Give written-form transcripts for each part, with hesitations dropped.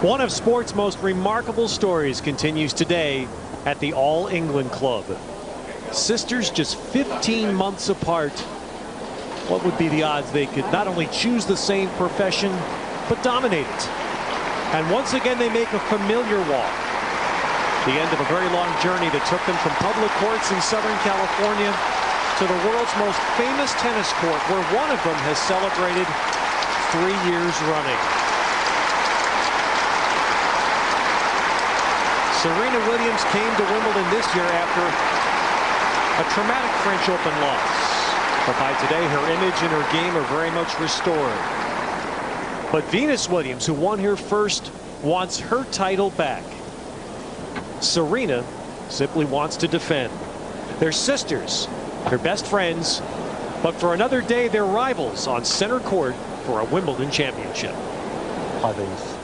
One of sport's most remarkable stories continues today at the All England Club. Sisters just 15 months apart. What would be the odds they could not only choose the same profession, but dominate it? And once again, they make a familiar walk. The end of a very long journey that took them from public courts in Southern California to the world's most famous tennis court, where one of them has celebrated 3 years running. Serena Williams came to Wimbledon this year after a traumatic French Open loss. But by today, her image and her game are very much restored. But Venus Williams, who won here first, wants her title back. Serena simply wants to defend. They're sisters, they're best friends, but for another day, they're rivals on center court for a Wimbledon championship. Hi, Venus.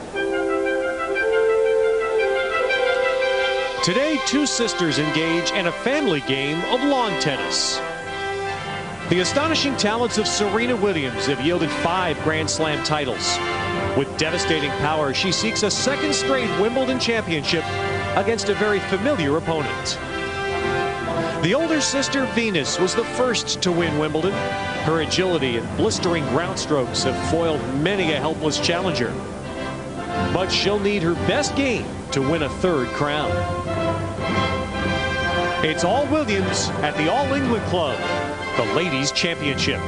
Today, two sisters engage in a family game of lawn tennis. The astonishing talents of Serena Williams have yielded 5 Grand Slam titles. With devastating power, she seeks a second straight Wimbledon championship against a very familiar opponent. The older sister, Venus, was the first to win Wimbledon. Her agility and blistering ground strokes have foiled many a helpless challenger. But she'll need her best game to win a third crown. It's all Williams at the All England Club, the Ladies' Championship.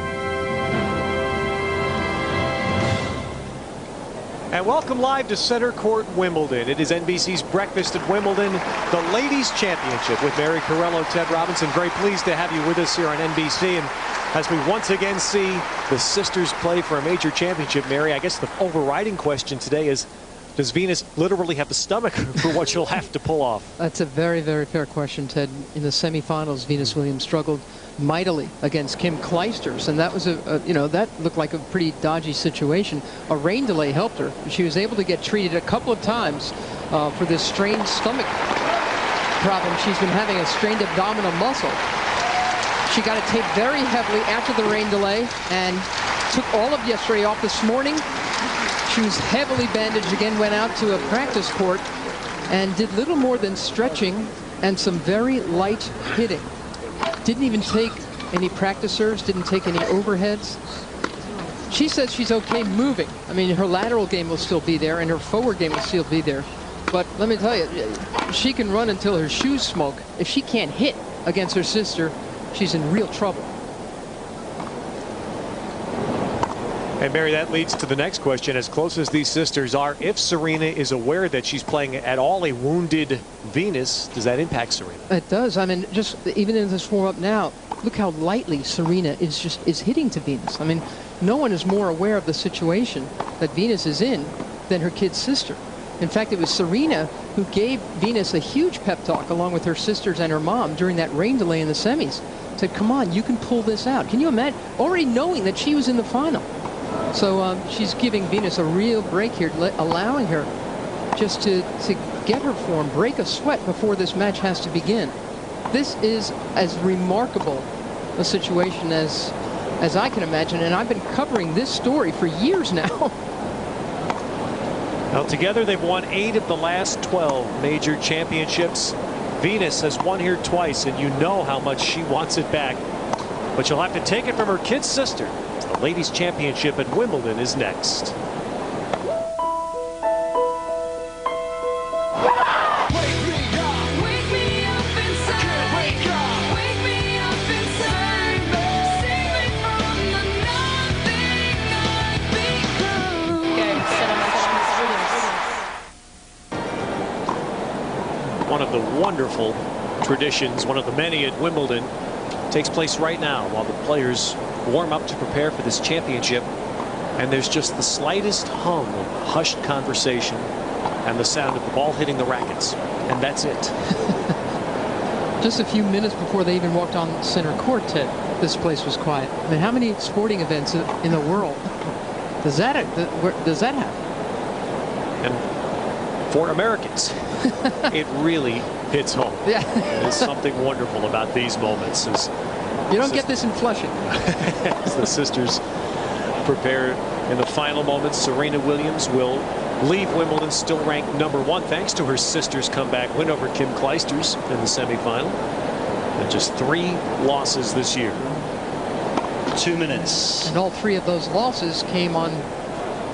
And welcome live to Center Court, Wimbledon. It is NBC's Breakfast at Wimbledon, the Ladies' Championship with Mary Carello, Ted Robinson. Very pleased to have you with us here on NBC. And as we once again see the sisters play for a major championship, Mary, I guess the overriding question today is, does Venus literally have the stomach for what she'll have to pull off? That's a very, very fair question, Ted. In the semifinals, Venus Williams struggled mightily against Kim Clijsters, and that was that looked like a pretty dodgy situation. A rain delay helped her. She was able to get treated a couple of times for this strained stomach problem. She's been having a strained abdominal muscle. She got it taped very heavily after the rain delay and took all of yesterday off this morning. She was heavily bandaged again, went out to a practice court and did little more than stretching and some very light hitting. Didn't even take any practice serves, didn't take any overheads. She says she's okay moving. I mean, her lateral game will still be there and her forward game will still be there. But let me tell you, she can run until her shoes smoke. If she can't hit against her sister, she's in real trouble. And Mary, that leads to the next question. As close as these sisters are, if Serena is aware that she's playing at all a wounded Venus, does that impact Serena? It does. I mean, just even in this warm-up now, look how lightly Serena is hitting to Venus. I mean, no one is more aware of the situation that Venus is in than her kid sister. In fact, it was Serena who gave Venus a huge pep talk along with her sisters and her mom during that rain delay in the semis. Said, come on, you can pull this out. Can you imagine? Already knowing that she was in the final. So she's giving Venus a real break here, allowing her just to get her form, break a sweat before this match has to begin. This is as remarkable a situation as I can imagine, and I've been covering this story for years now. Well, together they've won 8 of the last 12 major championships. Venus has won here twice, and you know how much she wants it back. But she'll have to take it from her kid sister. The Ladies' Championship at Wimbledon is next. One of the wonderful traditions, one of the many at Wimbledon, takes place right now while the players warm up to prepare for this championship, and there's just the slightest hum of hushed conversation and the sound of the ball hitting the rackets, and that's it. Just a few minutes before they even walked on center court, Ted, this place was quiet. I mean, how many sporting events in the world does that happen? And for Americans, it really hits home. Yeah. There's something wonderful about these moments. You don't get this in Flushing. As the sisters prepare in the final moments, Serena Williams will leave Wimbledon still ranked #1 thanks to her sister's comeback win over Kim Clijsters in the semifinal. And just 3 losses this year. 2 minutes. And all 3 of those losses came on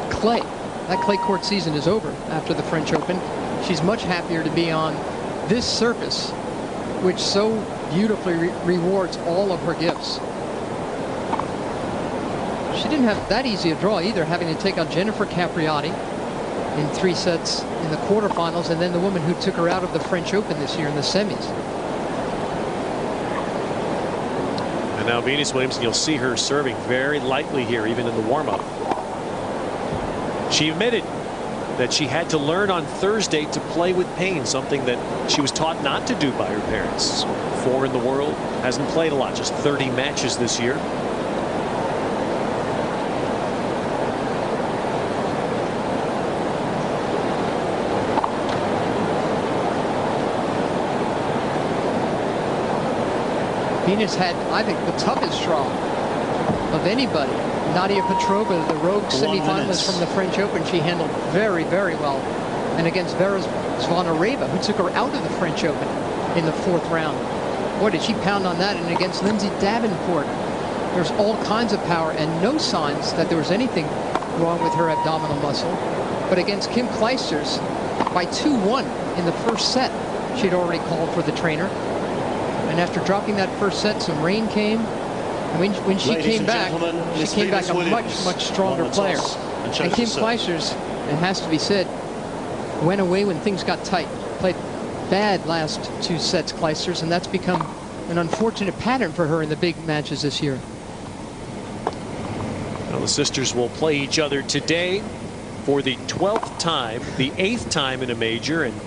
clay. That clay court season is over after the French Open. She's much happier to be on this surface, which so beautifully rewards all of her gifts. She didn't have that easy a draw either, having to take on Jennifer Capriati in 3 sets in the quarterfinals, and then the woman who took her out of the French Open this year in the semis. And now Venus Williams, and you'll see her serving very lightly here, even in the warm-up. She admitted that she had to learn on Thursday to play with pain, something that she was taught not to do by her parents. 4 in the world, hasn't played a lot, just 30 matches this year. Venus had, I think, the toughest draw of anybody. Nadia Petrova, the rogue semifinalist from the French Open, she handled very, very well. And against Vera Zvonareva, who took her out of the French Open in the 4th round. Boy, did she pound on that. And against Lindsay Davenport, there's all kinds of power and no signs that there was anything wrong with her abdominal muscle. But against Kim Clijsters, by 2-1 in the first set, she'd already called for the trainer. And after dropping that first set, some rain came. And when she came back a much stronger player. And Kim Clijsters, it has to be said, went away when things got tight. Played bad last 2 sets, Clijsters, and that's become an unfortunate pattern for her in the big matches this year. Well, the sisters will play each other today for the 12th time, the 8th time in a major, and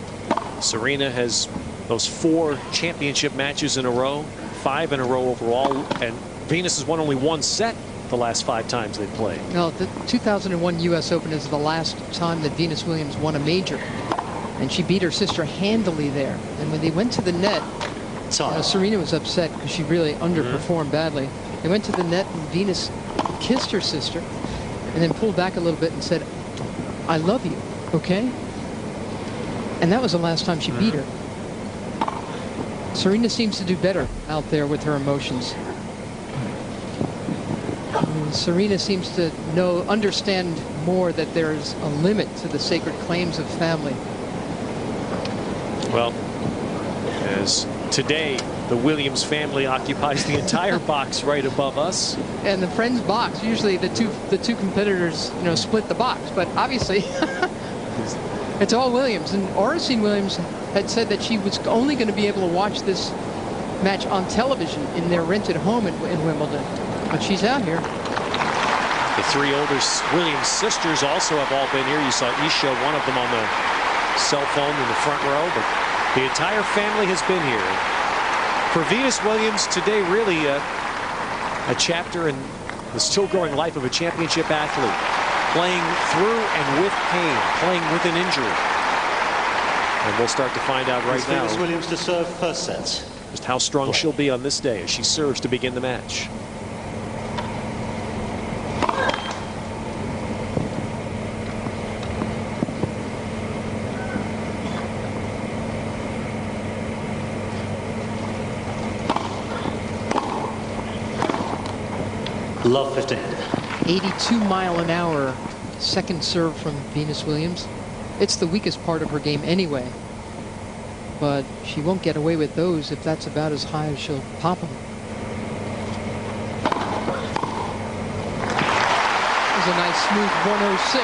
Serena has those 4 championship matches in a row, 5 in a row overall, and Venus has won only 1 set the last 5 times they've played. No, the 2001 U.S. Open is the last time that Venus Williams won a major, and she beat her sister handily there. And when they went to the net, Serena was upset because she really underperformed badly. They went to the net, and Venus kissed her sister, and then pulled back a little bit and said, "I love you, okay?" And that was the last time she beat her. Serena seems to do better out there with her emotions. Serena seems to understand more that there's a limit to the sacred claims of family. Well, as today the Williams family occupies the entire box right above us. And the friends box, usually the two competitors, split the box, but obviously it's all Williams. And Oracene Williams had said that she was only going to be able to watch this match on television in their rented home in Wimbledon. But she's out here. The 3 older Williams sisters also have all been here. You saw Isha, one of them on the cell phone in the front row, but the entire family has been here. For Venus Williams today, really a chapter in the still growing life of a championship athlete, playing through and with pain, playing with an injury. And we'll start to find out right now Venus Williams to serve first set. Just how strong she'll be on this day as she serves to begin the match. Love 15. 82-mile-an-hour second serve from Venus Williams. It's the weakest part of her game anyway. But she won't get away with those if that's about as high as she'll pop them. It was a nice smooth 106 a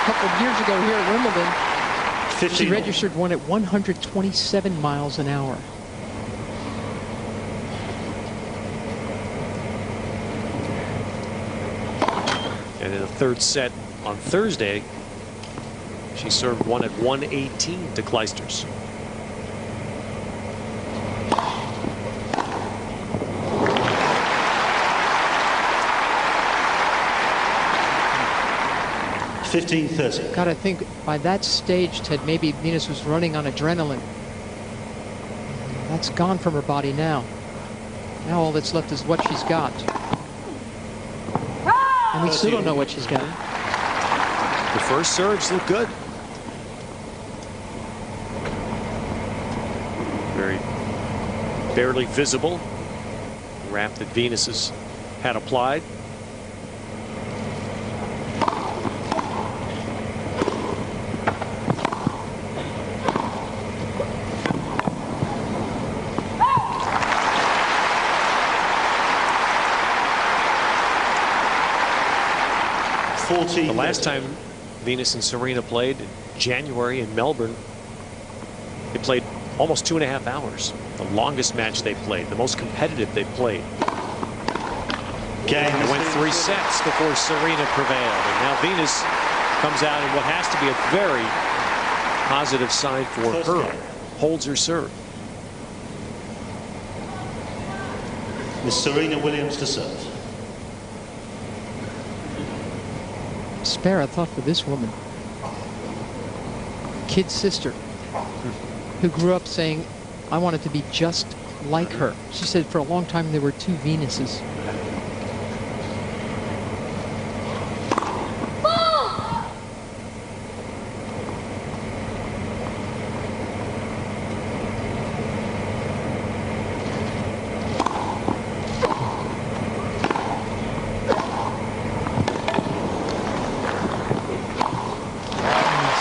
couple of years ago here at Wimbledon. 15. She registered one at 127 miles an hour. And in the 3rd set on Thursday, she served one at 118 to Clijsters. Got to think by that stage, Ted, maybe Venus was running on adrenaline. That's gone from her body now. Now all that's left is what she's got. And we still don't know what she's got. The first serves look good. very barely visible wrap that Venus has had applied. The last time Venus and Serena played in January in Melbourne, they played almost 2.5 hours. The longest match they played, the most competitive they played. They went 3 sets before Serena prevailed. And now Venus comes out in what has to be a very positive sign for her. Holds her serve. Miss Serena Williams to serve. Spare a thought for this woman. Kid sister who grew up saying, I wanted to be just like her. She said for a long time there were 2 Venuses.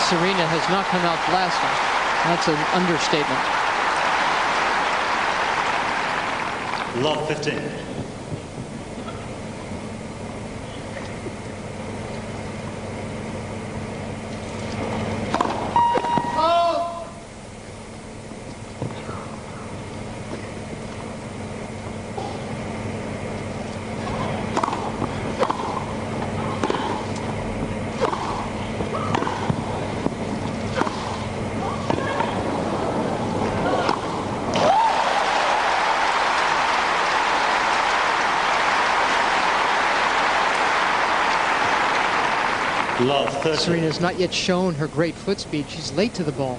Serena has not come out blasting. That's an understatement. Love 15. Love 30. Serena's not yet shown her great foot speed. She's late to the ball.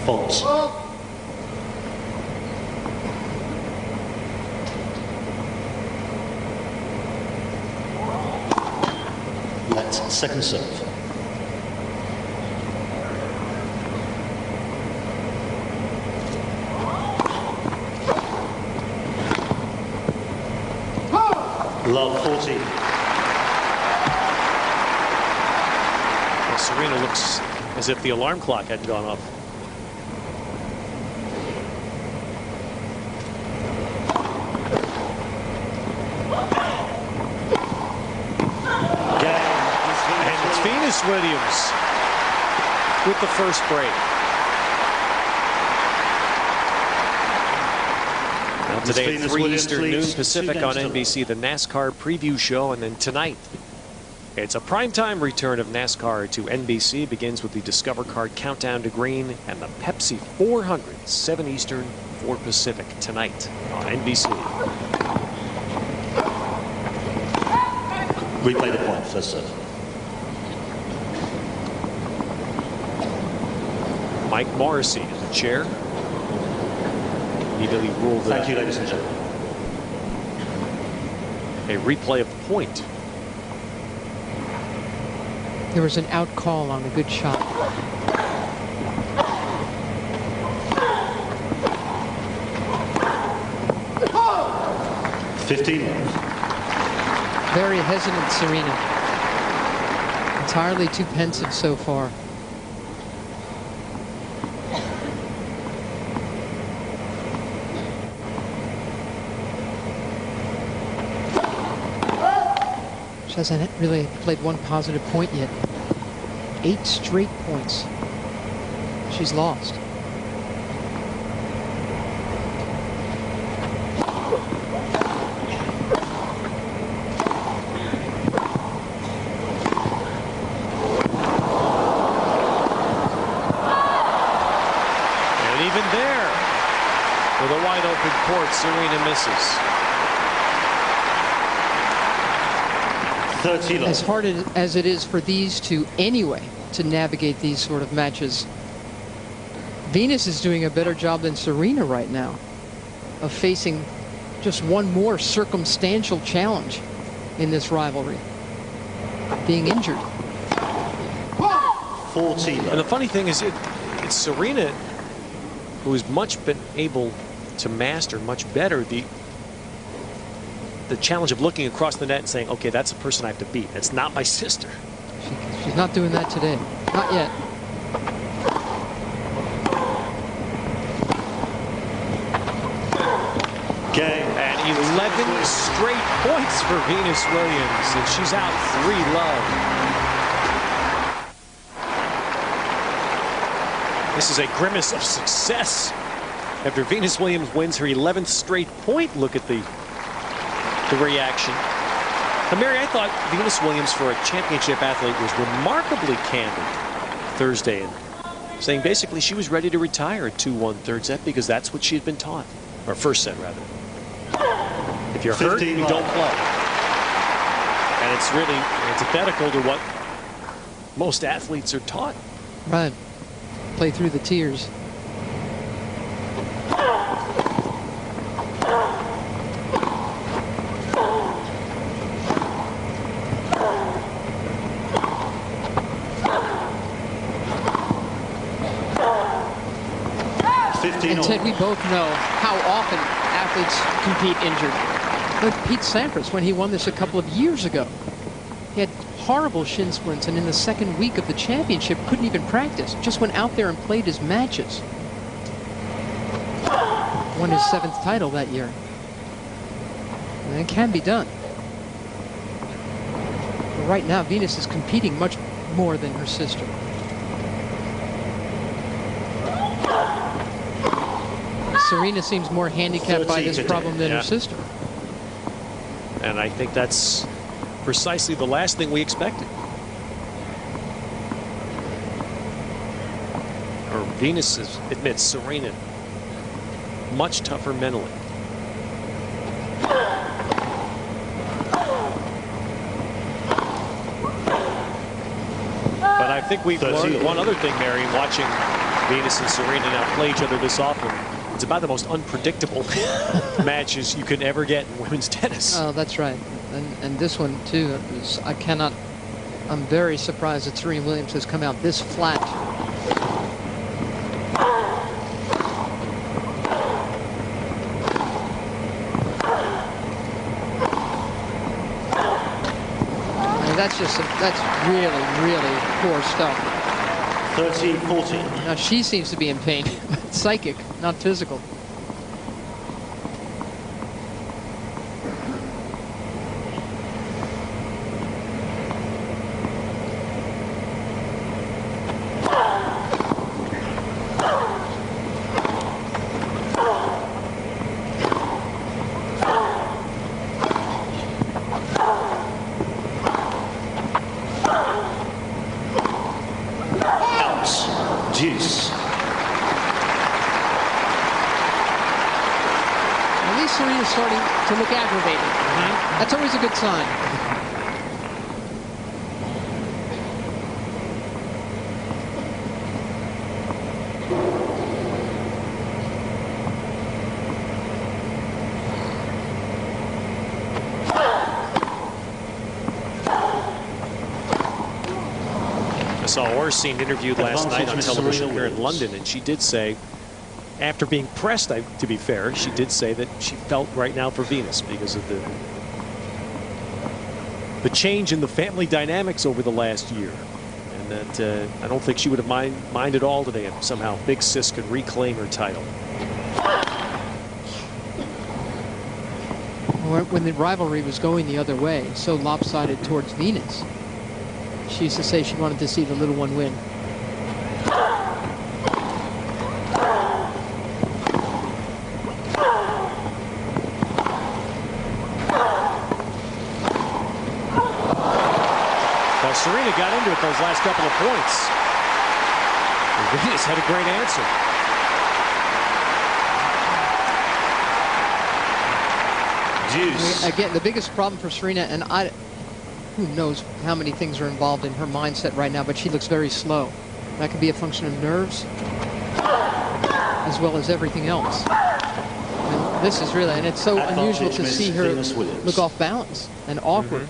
Faults. Let's second serve. Love 14. Well, Serena looks as if the alarm clock hadn't gone off. And it's Venus Williams with the first break. Today at 3 Eastern, noon Pacific on NBC, the NASCAR preview show. And then tonight, it's a primetime return of NASCAR to NBC. Begins with the Discover Card Countdown to Green and the Pepsi 400, 7 Eastern, 4 Pacific tonight on NBC. Replay the point, first serve. Mike Morrissey in the chair. Immediately ruled Thank you, ladies and gentlemen. A replay of the point. There was an out call on a good shot. Very hesitant, Serena. Entirely too pensive so far. She hasn't really played one positive point yet. 8 straight points she's lost. And even there, with a wide open court, Serena misses. As hard as it is for these two anyway to navigate these sort of matches, Venus is doing a better job than Serena right now of facing just one more circumstantial challenge in this rivalry. being injured. 14. And the funny thing is, it's Serena who has been able to master much better the challenge of looking across the net and saying, okay, that's a person I have to beat. It's not my sister. She's not doing that today. Not yet. Game. And 11 straight points for Venus Williams, and she's out 3-love. This is a grimace of success after Venus Williams wins her 11th straight point. Look at the reaction. But Mary, I thought Venus Williams, for a championship athlete, was remarkably candid Thursday, and saying basically she was ready to retire at 2-1 third set because that's what she had been taught, or first set rather. If you're hurt, you don't play. And it's really antithetical to what most athletes are taught. Right. Play through the tears. And Ted, we both know how often athletes compete injured. Look, Pete Sampras, when he won this a couple of years ago, he had horrible shin splints, and in the second week of the championship couldn't even practice. Just went out there and played his matches. Won his 7th title that year. And it can be done. But right now, Venus is competing much more than her sister. Serena seems more handicapped by this problem than her sister. And I think that's precisely the last thing we expected. Or Venus admits Serena much tougher mentally. But I think we've learned one other thing, Mary, watching Venus and Serena now play each other this often. It's about the most unpredictable matches you could ever get in women's tennis. Oh, that's right. And this one, too, I'm very surprised that Serena Williams has come out this flat. I mean, that's really, really poor stuff. 13-14. Now she seems to be in pain. Psychic, not physical. Deuce. At least Serena's starting to look aggravated. That's always a good sign. I saw Orsine interviewed last night on television here in London, and she did say, after being pressed, to be fair, she did say that she felt right now for Venus because of the change in the family dynamics over the last year, and that I don't think she would have minded all today if somehow Big Sis could reclaim her title. When the rivalry was going the other way, so lopsided towards Venus, she used to say she wanted to see the little one win. Well, Serena got into it those last couple of points. And Venus had a great answer. Deuce. I mean, again, the biggest problem for Serena, and who knows how many things are involved in her mindset right now, but she looks very slow. That could be a function of nerves as well as everything else. And this is really, and it's so unusual to see her look off balance and awkward.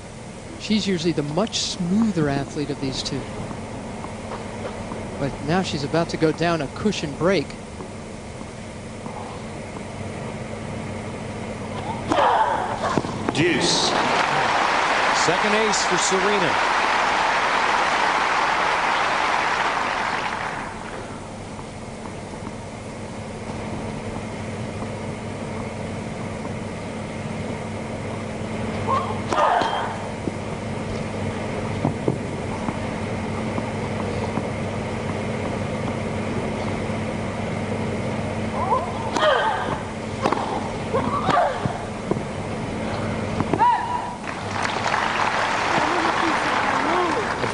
She's usually the much smoother athlete of these two. But now she's about to go down a cushion break. Deuce. Second ace for Serena.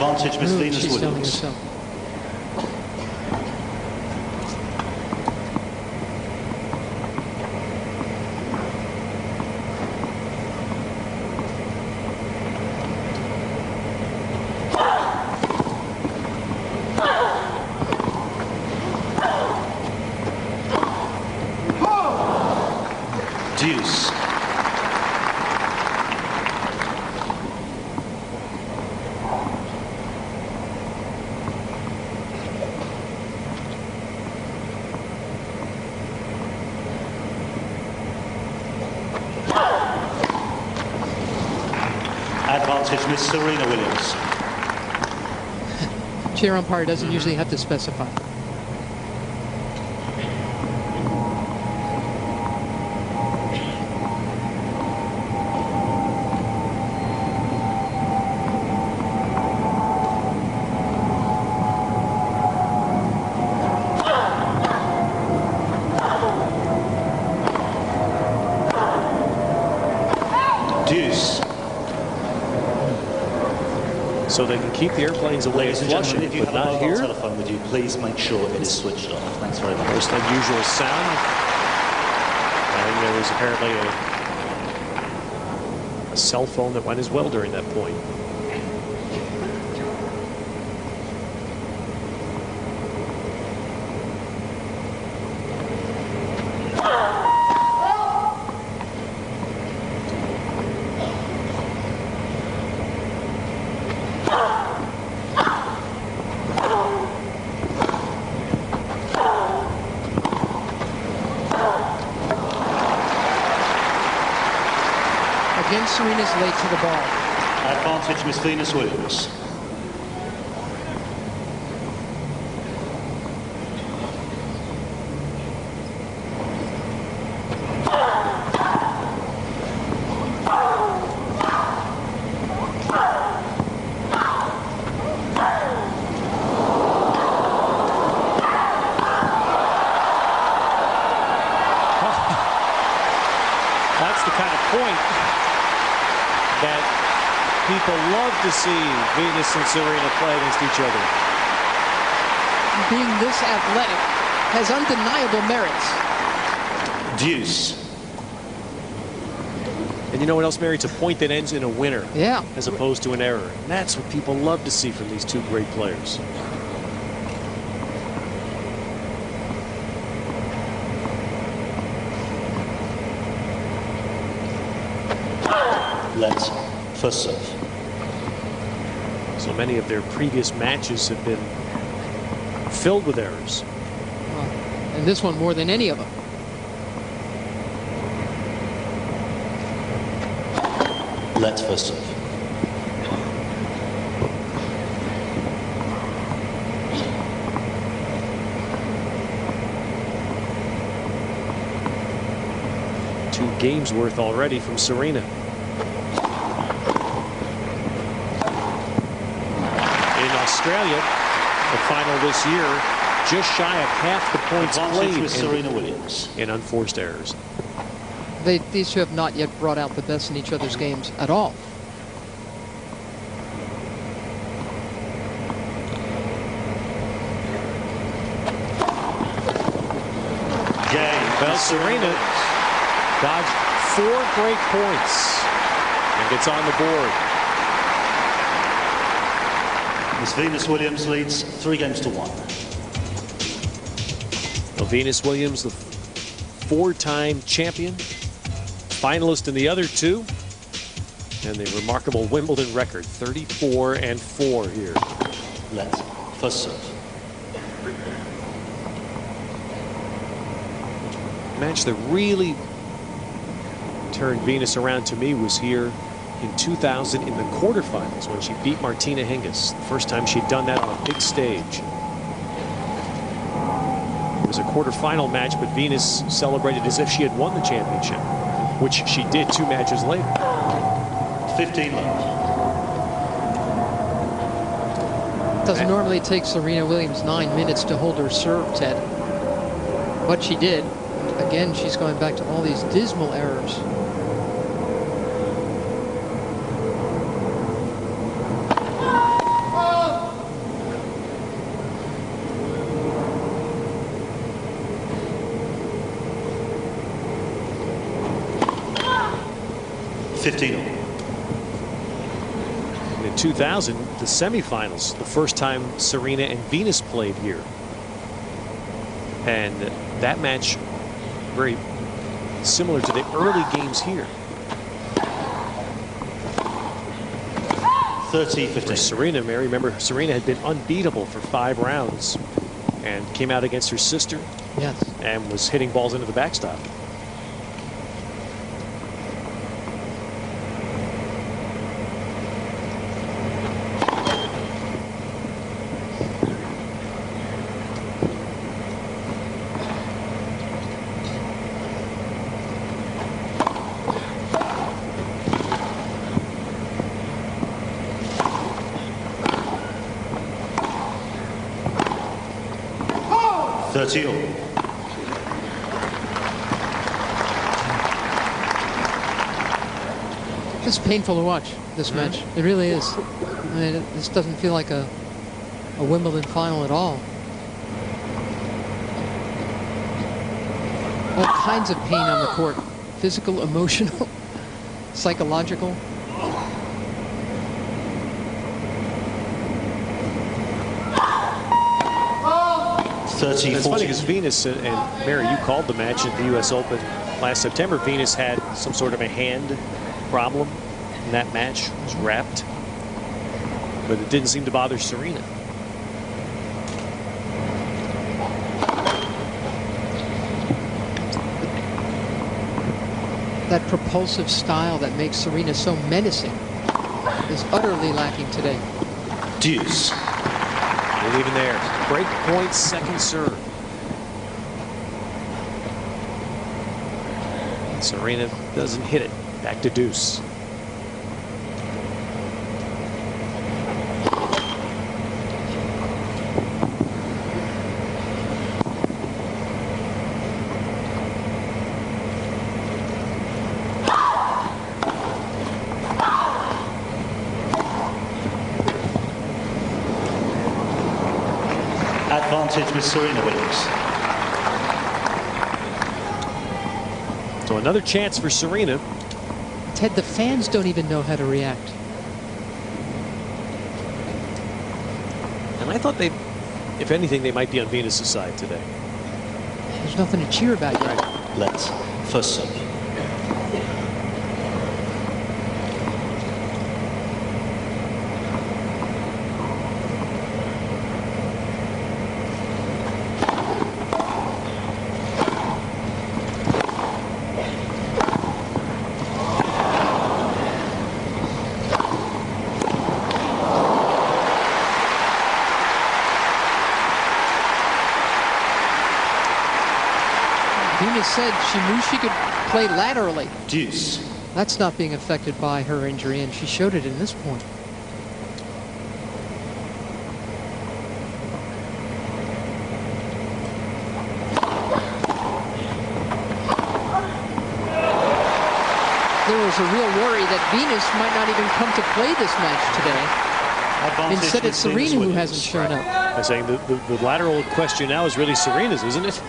Advantage, Miss Venus Williams. Deuce. Advantage, Miss Serena Williams. Chair umpire doesn't usually have to specify. Deuce. So they can keep the airplanes away Ladies and flushing, gentlemen, if you but have a not mobile here. telephone with you, please make sure it is switched off. Thanks very much. Most unusual sound. And there was apparently a cell phone that went as well during that point. Again, Serena's late to the ball. Advantage, Miss Venus Williams. That's the kind of point that people love to see Venus and Serena play against each other. Being this athletic has undeniable merits. Deuce. And you know what else, Mary? It's a point that ends in a winner. Yeah. As opposed to an error. And that's what people love to see from these two great players. Let's first serve. So many of their previous matches have been filled with errors. And this one more than any of them. Let's first serve. Two games worth already from Serena. Australia, the final this year, just shy of half the points played with Serena Williams in unforced errors. These two have not yet brought out the best in each other's games at all. Game. Well, Serena dodged 4 break points and gets on the board. Miss Venus Williams leads 3 games to 1. Well, Venus Williams, the 4-time champion, finalist in the other 2. And the remarkable Wimbledon record, 34-4 here. Let's first serve. Match that really turned Venus around to me was here in 2000 in the quarterfinals when she beat Martina Hingis. The first time she'd done that on a big stage. It was a quarterfinal match, but Venus celebrated as if she had won the championship, which she did 2 matches later. 15 left. Doesn't normally take Serena Williams 9 minutes to hold her serve, Ted. But she did. Again, she's going back to all these dismal errors. In 2000, the semifinals, the first time Serena and Venus played here. And that match, very similar to the early games here. 30-15. Serena, Mary, remember, Serena had been unbeatable for 5 rounds and came out against her sister. Yes. And was hitting balls into the backstop. It's painful to watch this match. It really is. I mean, this doesn't feel like a Wimbledon final at all. All kinds of pain on the court. Physical, emotional, psychological. It's funny because Venus and Mary, you called the match at the U.S. Open last September. Venus had some sort of a hand problem in that match. It was wrapped, but it didn't seem to bother Serena. That propulsive style that makes Serena so menacing is utterly lacking today. Deuce. And even there, break point, second serve. Serena doesn't hit it. Back to deuce. Advantage with Serena Williams. So another chance for Serena. Ted, the fans don't even know how to react. And I thought they, if anything, they might be on Venus' side today. There's nothing to cheer about yet. Right. Let's first serve. Venus said she knew she could play laterally. Deuce. That's not being affected by her injury, and she showed it in this point. There was a real worry that Venus might not even come to play this match today. Instead, it's Serena who hasn't shown up. I'm saying the lateral question now is really Serena's, isn't it?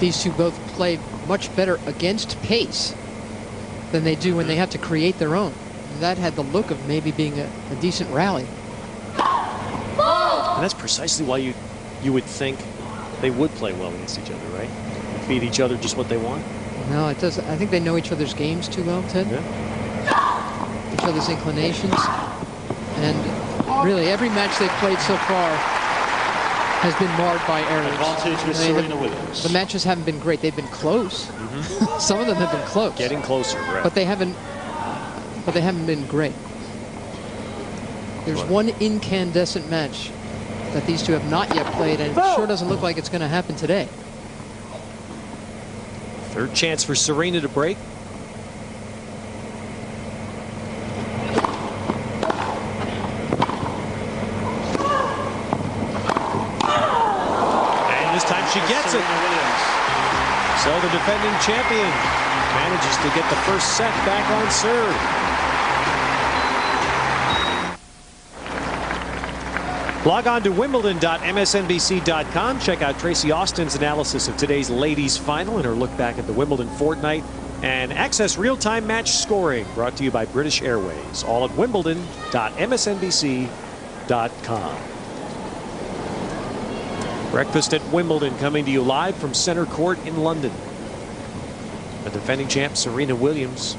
these two both play much better against pace than they do when they have to create their own. That had the look of maybe being a decent rally. And that's precisely why you would think they would play well against each other, right? Feed each other just what they want. No, it doesn't. I think they know each other's games too well, Ted. Yeah. Each other's inclinations. And really, every match they've played so far has been marred by errors. Advantage with Serena Williams. The matches haven't been great. They've been close. Some of them have been close. Getting closer, right. But they haven't been great. There's one incandescent match that these two have not yet played, and it sure doesn't look like it's going to happen today. Third chance for Serena to break. And this time she gets it. So the defending champion manages to get the first set back on serve. Log on to wimbledon.msnbc.com. Check out Tracy Austin's analysis of today's ladies' final and her look back at the Wimbledon fortnight. And access real-time match scoring brought to you by British Airways. All at wimbledon.msnbc.com. Breakfast at Wimbledon coming to you live from Center Court in London. The defending champ Serena Williams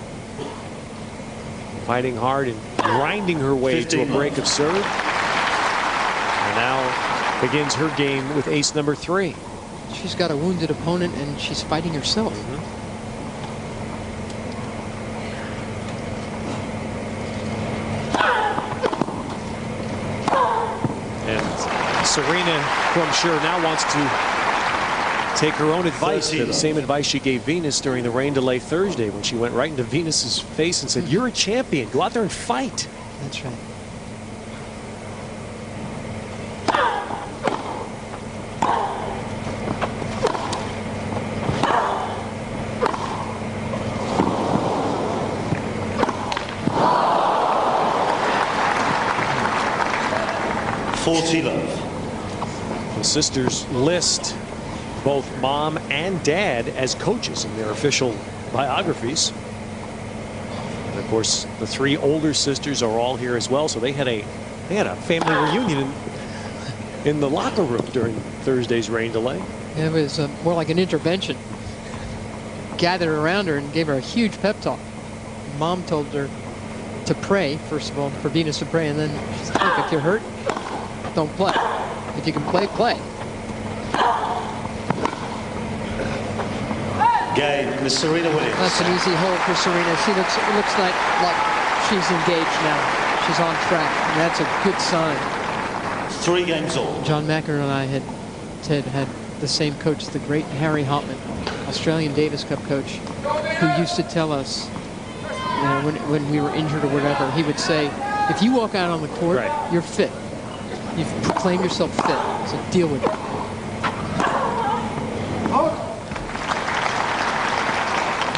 fighting hard and grinding her way to a break of serve. And now begins her game with ace number 3. She's got a wounded opponent and she's fighting herself. And Serena, who I'm sure now wants to take her own advice, the same advice she gave Venus during the rain delay Thursday when she went right into Venus's face and said, "You're a champion. Go out there and fight." That's right. The sisters list both mom and dad as coaches in their official biographies. And of course, the 3 older sisters are all here as well. So they had a family reunion in the locker room during Thursday's rain delay. It was more like an intervention. Gathered around her and gave her a huge pep talk. Mom told her to pray, first of all, for Venus to pray, and then she said, "Look, if you're hurt, don't play. If you can play, play." Game, Miss Serena Williams. That's an easy hole for Serena. It looks like she's engaged now. She's on track, and that's a good sign. 3 games all. John Macker and I had the same coach, the great Harry Hopman, Australian Davis Cup coach, who used to tell us, you know, when we were injured or whatever, he would say, if you walk out on the court, you're fit. You've proclaimed yourself fit, so deal with it.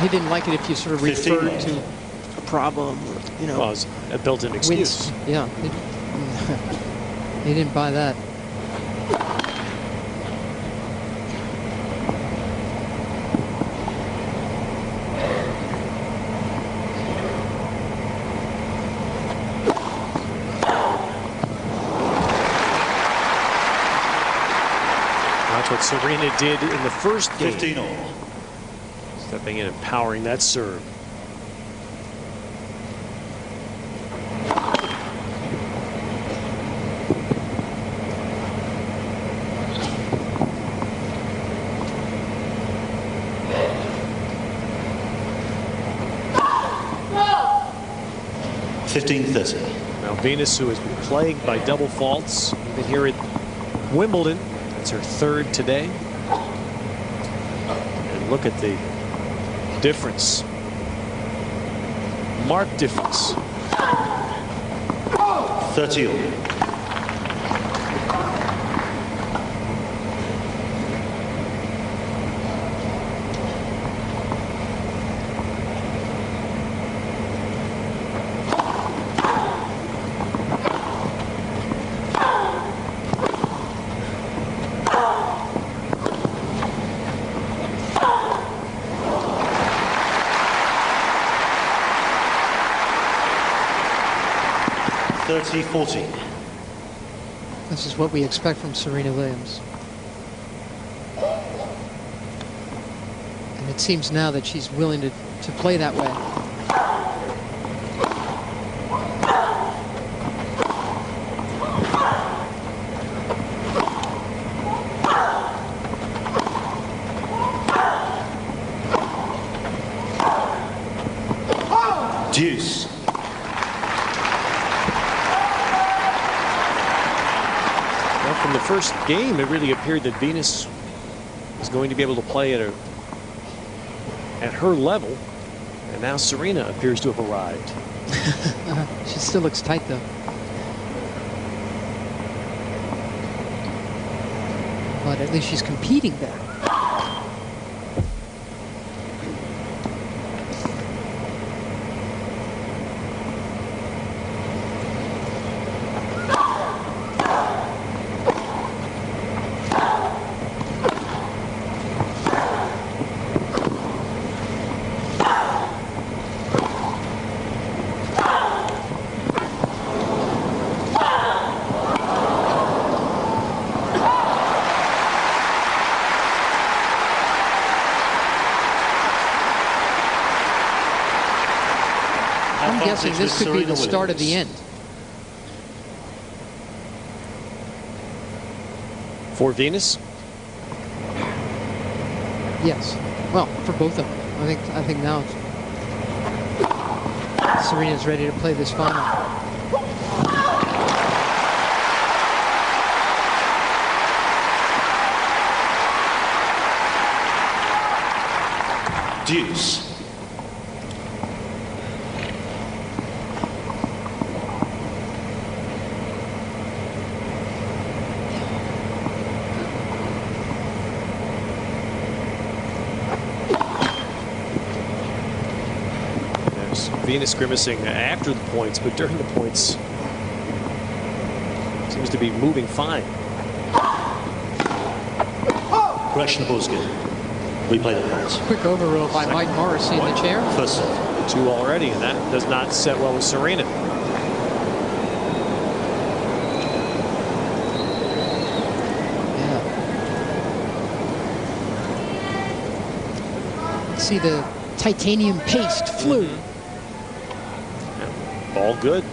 He didn't like it if you sort of referred to a problem, or, you know. Well, it's a built-in excuse. Yeah, he didn't buy that. That's what Serena did in the first game. 15 all. Stepping in and powering that serve. Now Venus, who has been plagued by double faults, even here at Wimbledon, that's her 3rd today. And look at the difference. Marked difference. 30 all. 30-40. This is what we expect from Serena Williams. And it seems now that she's willing to play that way. Deuce. Well, from the first game, it really appeared that Venus was going to be able to play at her level, and now Serena appears to have arrived. She still looks tight, though. But at least she's competing there. I'm guessing this could be the start of the end. For Venus? Yes. Well, for both of them. I think now Serena's ready to play this final. Deuce. Venus grimacing after the points, but during the points seems to be moving fine. Questionable skill. Replay the points. Quick overrule by Mike Morrissey in the chair. First set. 2 already, and that does not set well with Serena. Yeah. See the titanium paste flew. All good.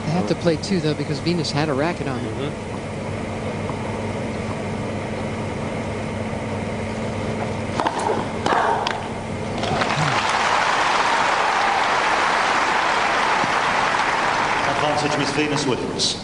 They have to play 2, though, because Venus had a racket on her. Advantage with Venus Williams.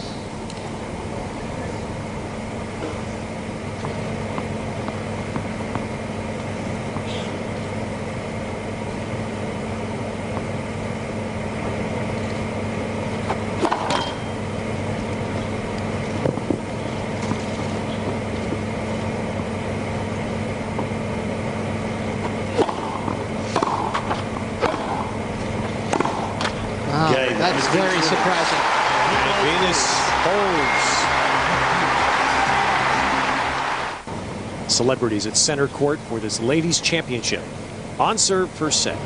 That's very surprising. And Venus holds. Celebrities at center court for this ladies' championship. On serve, first set.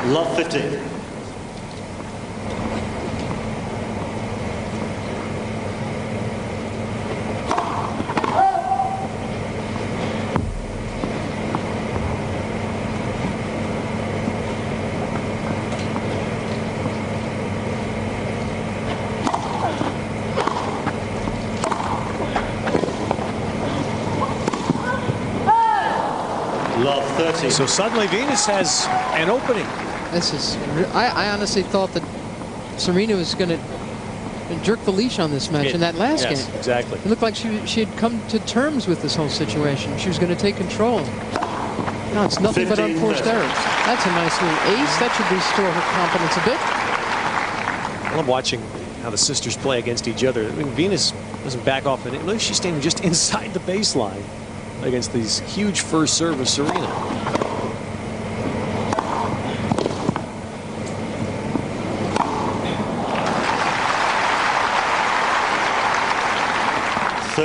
Love 15. Love 30. So suddenly Venus has an opening. This is, I honestly thought that Serena was going to jerk the leash on this match in that last game. Exactly. It looked like she had come to terms with this whole situation. She was going to take control. No, it's nothing but unforced errors. That's a nice little ace. That should restore her confidence a bit. I love watching how the sisters play against each other. I mean, Venus doesn't back off. Look like she's standing just inside the baseline against these huge first serve of Serena.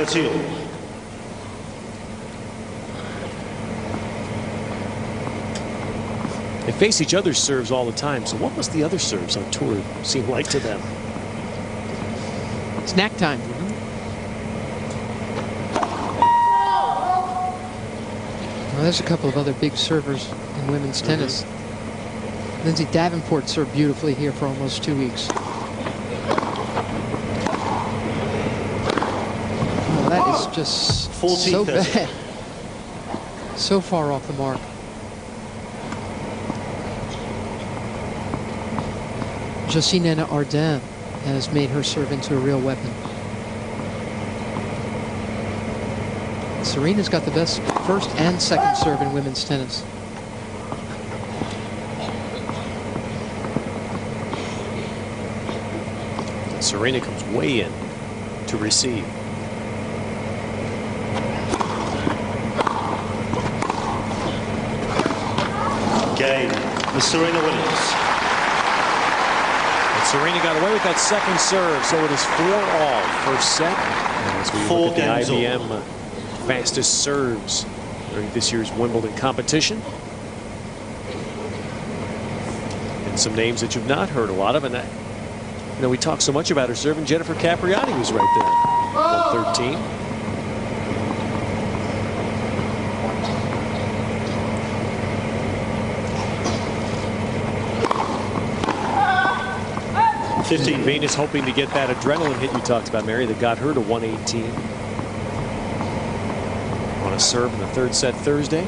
30 all. They face each other's serves all the time, so what must the other serves on tour seem like to them? Snack time. Well, there's a couple of other big servers in women's tennis. Lindsay Davenport served beautifully here for almost 2 weeks. Oh, that is just 40, so 30. bad. So far off the mark. Josina Ardern has made her serve into a real weapon. Serena's got the best first and second serve in women's tennis. Serena comes way in to receive. Game, Miss Serena Williams. And Serena got away with that second serve, so it is 4-all. First set. And as we look at the IBM fastest serves during this year's Wimbledon competition. And some names that you've not heard a lot of. And you know, we talk so much about her serving. Jennifer Capriati was right there. 113. Venus hoping to get that adrenaline hit you talked about, Mary, that got her to 118. On a serve in the third set Thursday.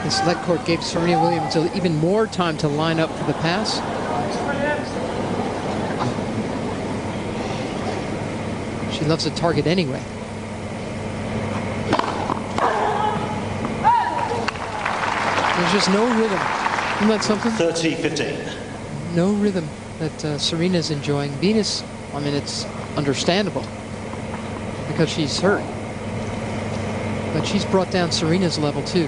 This leg court gave Serena Williams even more time to line up for the pass. She loves a target anyway. There's just no rhythm. Isn't that something? 30-15. No rhythm that Serena's enjoying. Venus, I mean, it's understandable because she's hurt. But she's brought down Serena's level too.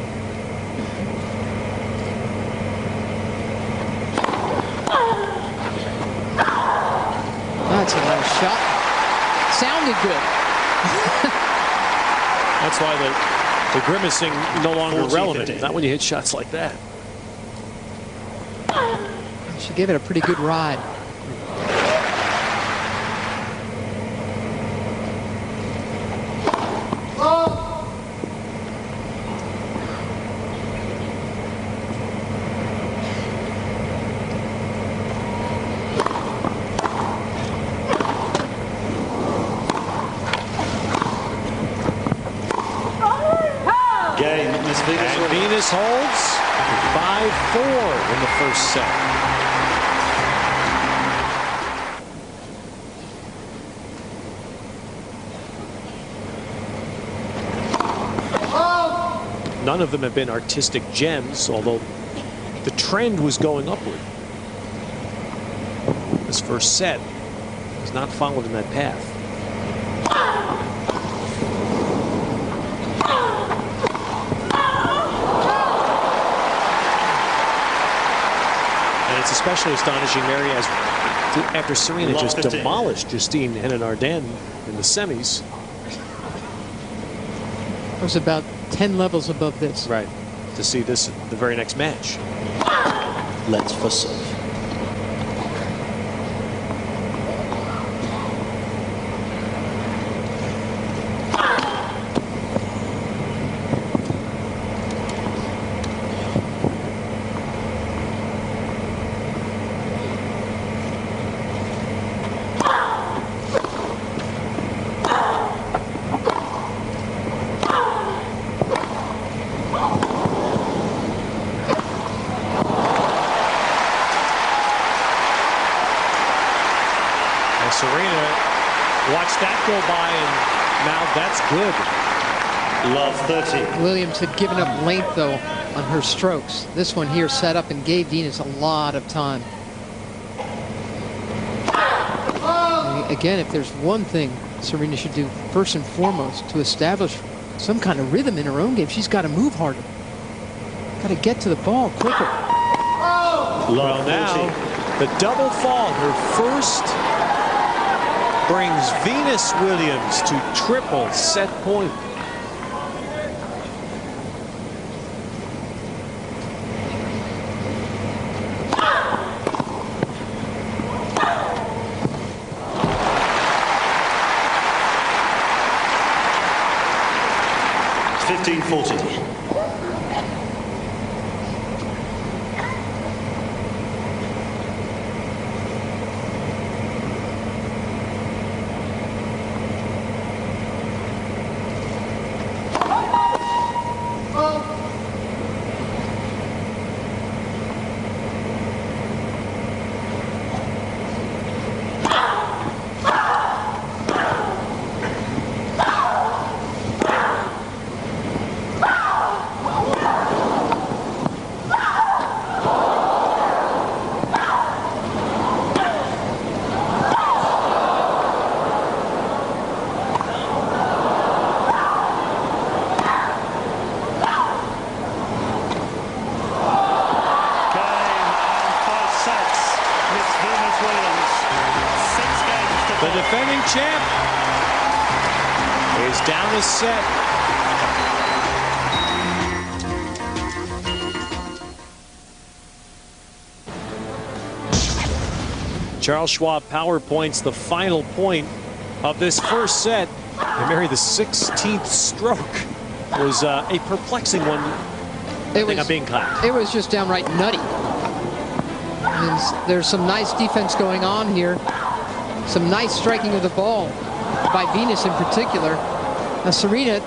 That's a nice shot. Sounded good. That's why the grimacing no longer relevant. 50. Not when you hit shots like that. She gave it a pretty good ride. Venus holds 5-4 in the first set. None of them have been artistic gems, although the trend was going upward. This first set has not followed in that path. It's especially astonishing, Mary, as after Serena just demolished Justine Henin-Ardern in the semis. It was about 10 levels above this. Right. To see this the very next match. Let's for serve. Serena watched that go by, and now that's good. Love 30. Williams had given up length, though, on her strokes. This one here set up and gave Venus a lot of time. Again, if there's one thing Serena should do first and foremost to establish some kind of rhythm in her own game, she's got to move harder. Got to get to the ball quicker. Well, now the double fault, her first, brings Venus Williams to triple set point. It's 15-40. The defending champ is down a set. Charles Schwab power points the final point of this first set. And Mary, the 16th stroke was a perplexing one. I'm being clapped. It was just downright nutty. And there's some nice defense going on here. Some nice striking of the ball by Venus in particular. Now Serena,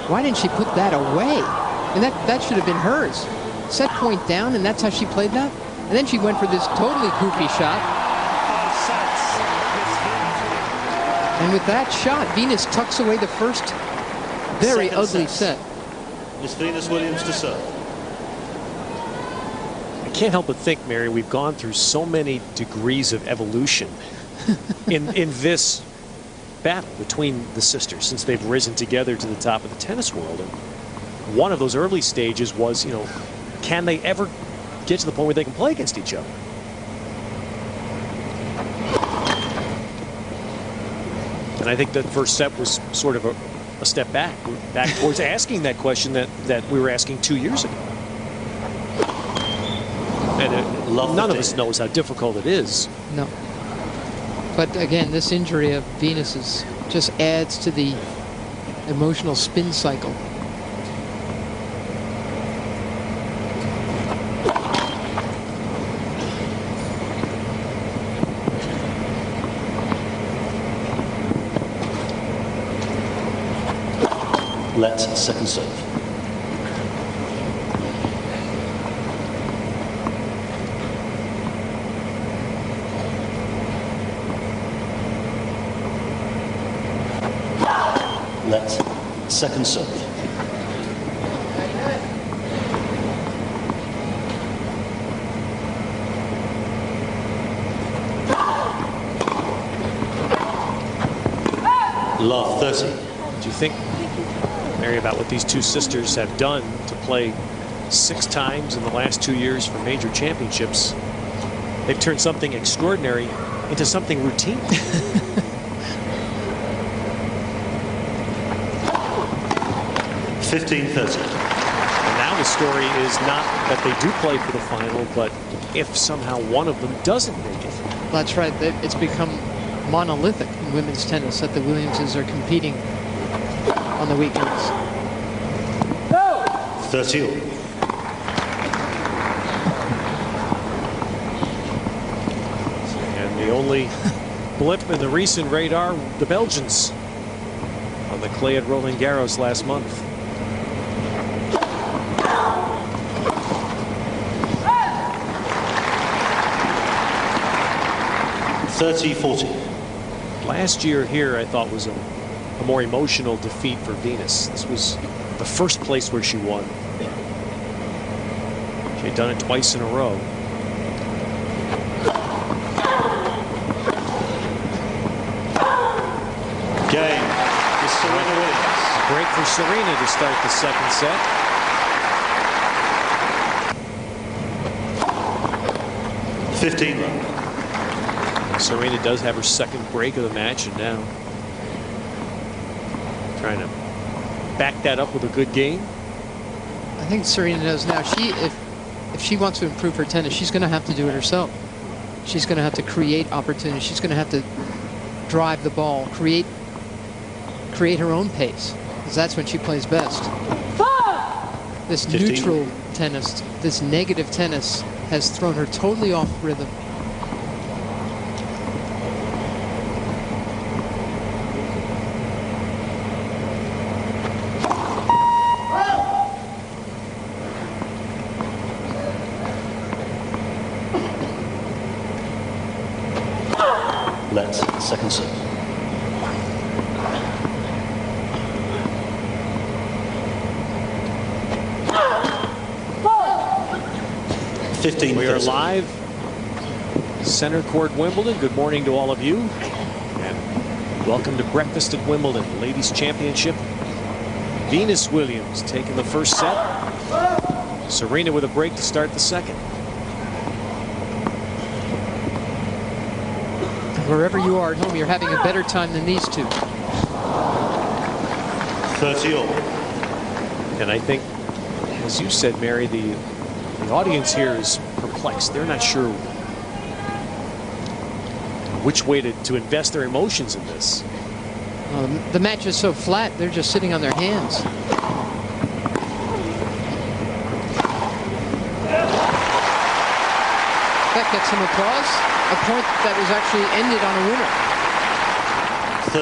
why didn't she put that away? And that should have been hers. Set point down, and that's how she played that. And then she went for this totally goofy shot. And with that shot, Venus tucks away the first very ugly set. Miss Venus Williams to serve. I can't help but think, Mary, we've gone through so many degrees of evolution in this battle between the sisters since they've risen together to the top of the tennis world. And one of those early stages was, you know, can they ever get to the point where they can play against each other? And I think that first set was sort of a step back towards asking that question that we were asking 2 years ago. And none of us knows how difficult it is. No. But again, this injury of Venus's just adds to the emotional spin cycle. Let's second serve. Let's second serve. Love 30. Do you think, Mary, about what these two sisters have done to play 6 times in the last 2 years for major championships? They've turned something extraordinary into something routine. 15-30. And now the story is not that they do play for the final, but if somehow one of them doesn't make it. That's right. It's become monolithic in women's tennis that the Williamses are competing on the weekends. 30. And the only blip in the recent radar, the Belgians on the clay at Roland Garros last month. 30-40. Last year here, I thought, was a more emotional defeat for Venus. This was the first place where she won. She had done it twice in a row. Game is Serena Williams. Break for Serena to start the second set. Serena does have her second break of the match, and now trying to back that up with a good game. I think Serena knows now. If she wants to improve her tennis, she's going to have to do it herself. She's going to have to create opportunities. She's going to have to drive the ball, create her own pace, because that's when she plays best. This 15. Neutral tennis, this negative tennis, has thrown her totally off rhythm. Let's second serve. We are live, Center Court, Wimbledon. Good morning to all of you, and welcome to Breakfast at Wimbledon, Ladies Championship. Venus Williams taking the first set. Serena with a break to start the second. Wherever you are at home, you're having a better time than these two. 30-all. And I think, as you said, Mary, the audience here is perplexed. They're not sure which way to invest their emotions in this. The match is so flat, they're just sitting on their hands. That gets some applause. A point that was actually ended on a winner.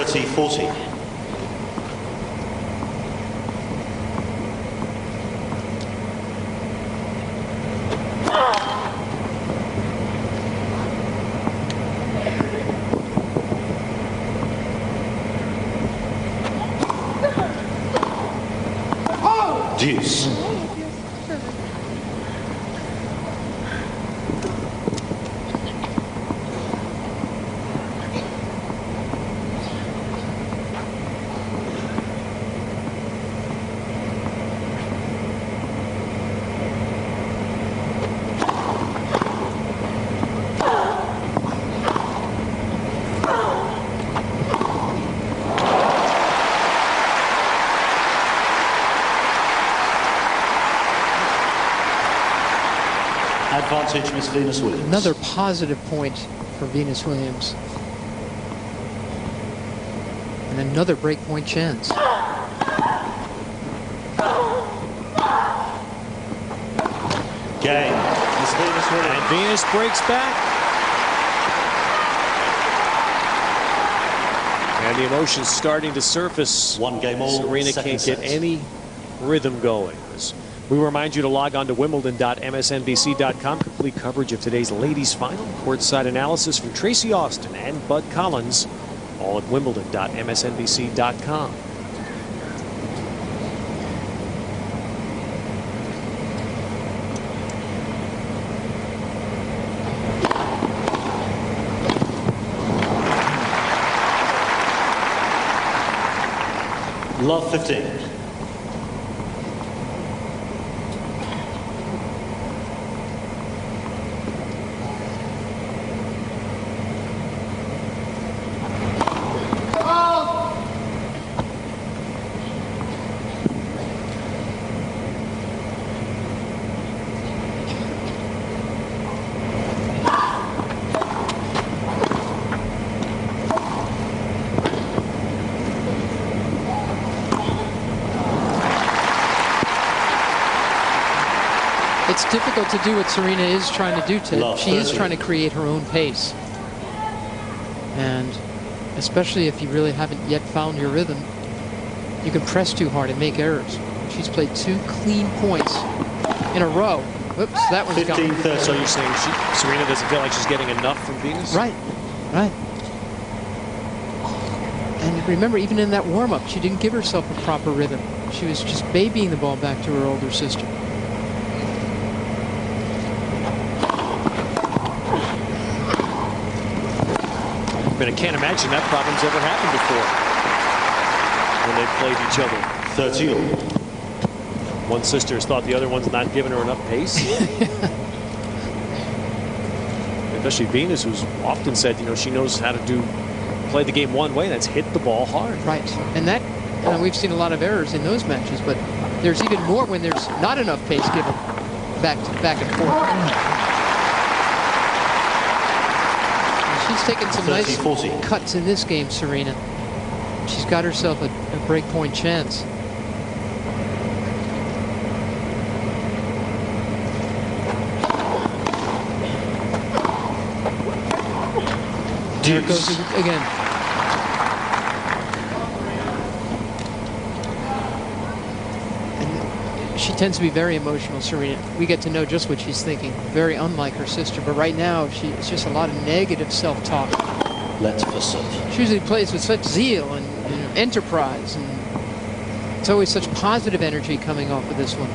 30-40. Deuce. Advantage, Miss Venus Williams. Another positive point for Venus Williams. And another break point chance. Game, Miss Venus Williams. And Venus breaks back. And the emotions starting to surface. One game all. Serena can't get any rhythm going. We remind you to log on to wimbledon.msnbc.com. Complete coverage of today's ladies' final. Courtside analysis from Tracy Austin and Bud Collins. All at wimbledon.msnbc.com. Love 15. It's difficult to do what Serena is trying to do. She is trying to create her own pace. And especially if you really haven't yet found your rhythm, you can press too hard and make errors. She's played 2 clean points in a row. Whoops, that one's gone. 15-30. So you're saying Serena doesn't feel like she's getting enough from Venus? Right, right. And remember, even in that warm-up, she didn't give herself a proper rhythm. She was just babying the ball back to her older sister. I mean, I can't imagine that problem's ever happened before when they've played each other. 30-all. One sister has thought the other one's not giving her enough pace. Especially Venus, who's often said, she knows how to play the game one way, that's hit the ball hard. Right. And that, we've seen a lot of errors in those matches, but there's even more when there's not enough pace given back and forth. And she's taken some 30-40. nice cuts in this game, Serena. She's got herself a breakpoint chance. There it goes again. And she tends to be very emotional, Serena. We get to know just what she's thinking. Very unlike her sister. But right now, it's just a lot of negative self-talk. Let's for serve. She usually plays with such zeal and enterprise. And it's always such positive energy coming off of this one.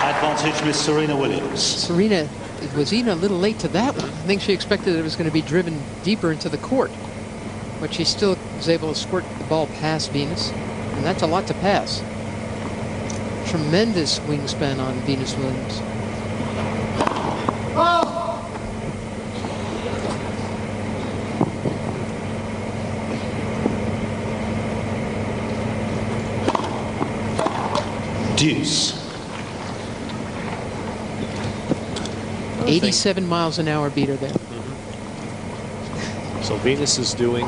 Advantage, Miss Serena Williams. Serena was even a little late to that one. I think she expected it was going to be driven deeper into the court. But she still was able to squirt the ball past Venus. And that's a lot to pass. Tremendous wingspan on Venus Williams. Deuce. 87 miles an hour beater there. So Venus is doing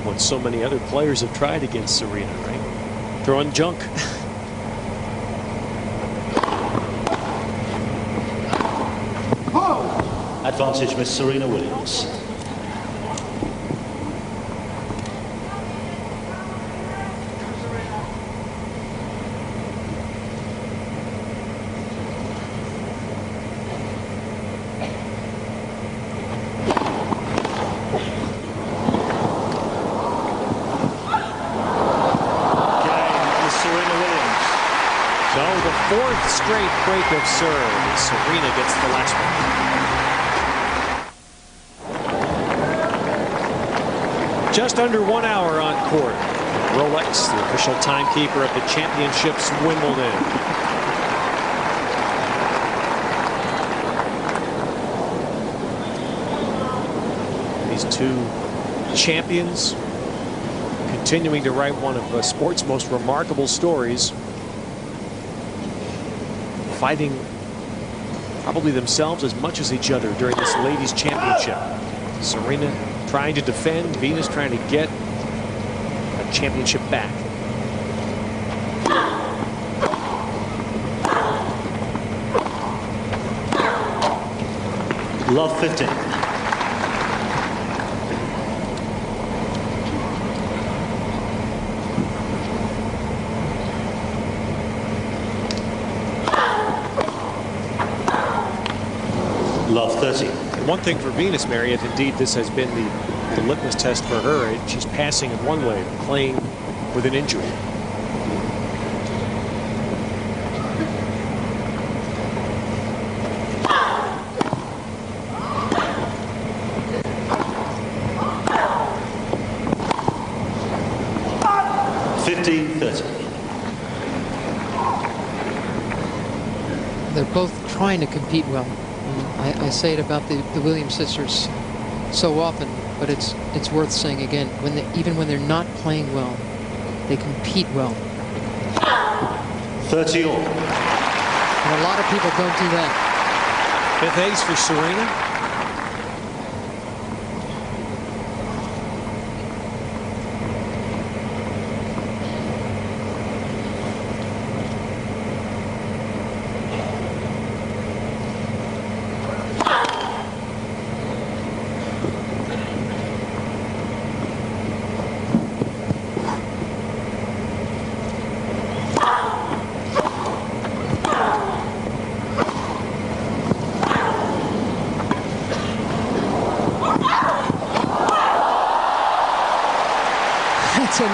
what so many other players have tried against Serena, right? Throwing junk. Advantage, Miss Serena Williams. Fourth straight break of serve. Serena gets the last one. Just under 1 hour on court. Rolex, the official timekeeper of the championships, Wimbledon. These two champions continuing to write one of sport's most remarkable stories. Fighting probably themselves as much as each other during this ladies' championship. Serena trying to defend, Venus trying to get a championship back. Love 15. Love 30. And one thing for Venus, Mary, if indeed this has been the litmus test for her, she's passing in one way, playing with an injury. They're both trying to compete well. I say it about the Williams sisters so often, but it's worth saying again. Even when they're not playing well, they compete well. 30-all. And a lot of people don't do that. Fifth ace for Serena.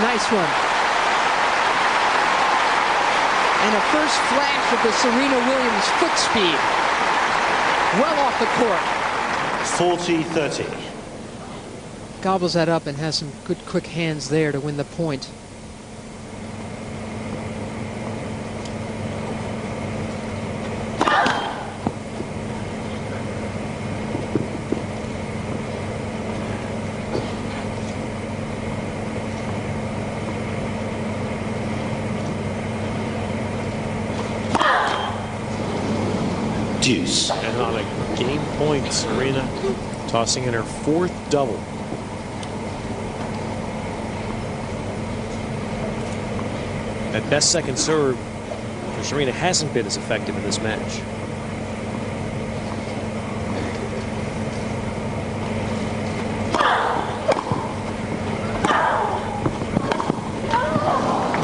nice one. And a first flash of the Serena Williams foot speed. Well off the court. 40-30. Gobbles that up and has some good quick hands there to win the point. Deuce. And on a game point, Serena tossing in her 4th double. At best, second serve for Serena hasn't been as effective in this match.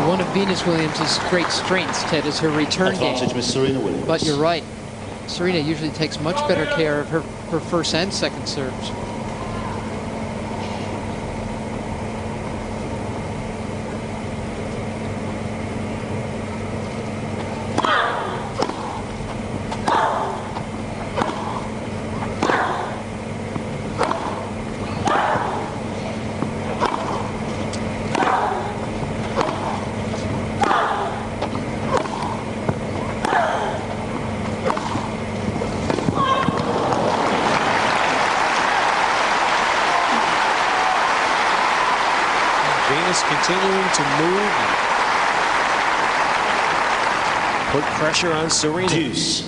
One of Venus Williams' great strengths, Ted, is her return Advantage game. with Serena Williams. But you're right. Serena usually takes much better care of her first and second serves. Venus continuing to move, put pressure on Serena. Deuce.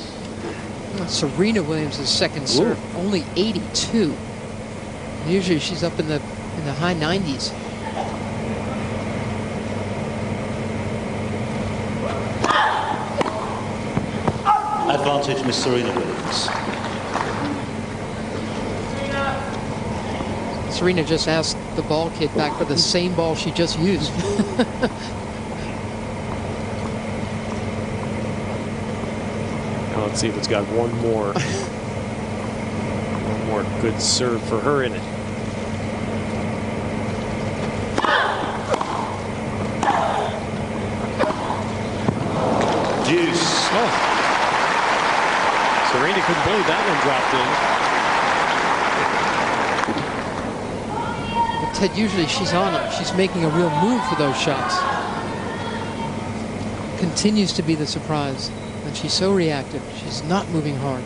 Serena Williams' second serve, only 82. Usually she's up in the high 90s. Advantage Miss Serena Williams. Serena just asked the ball kid back for the same ball she just used. Now let's see if it's got one more good serve for her in it. Deuce. Oh. Serena couldn't believe that one dropped in. But Ted, usually she's on them. She's making a real move for those shots. Continues to be the surprise. And she's so reactive. She's not moving hard.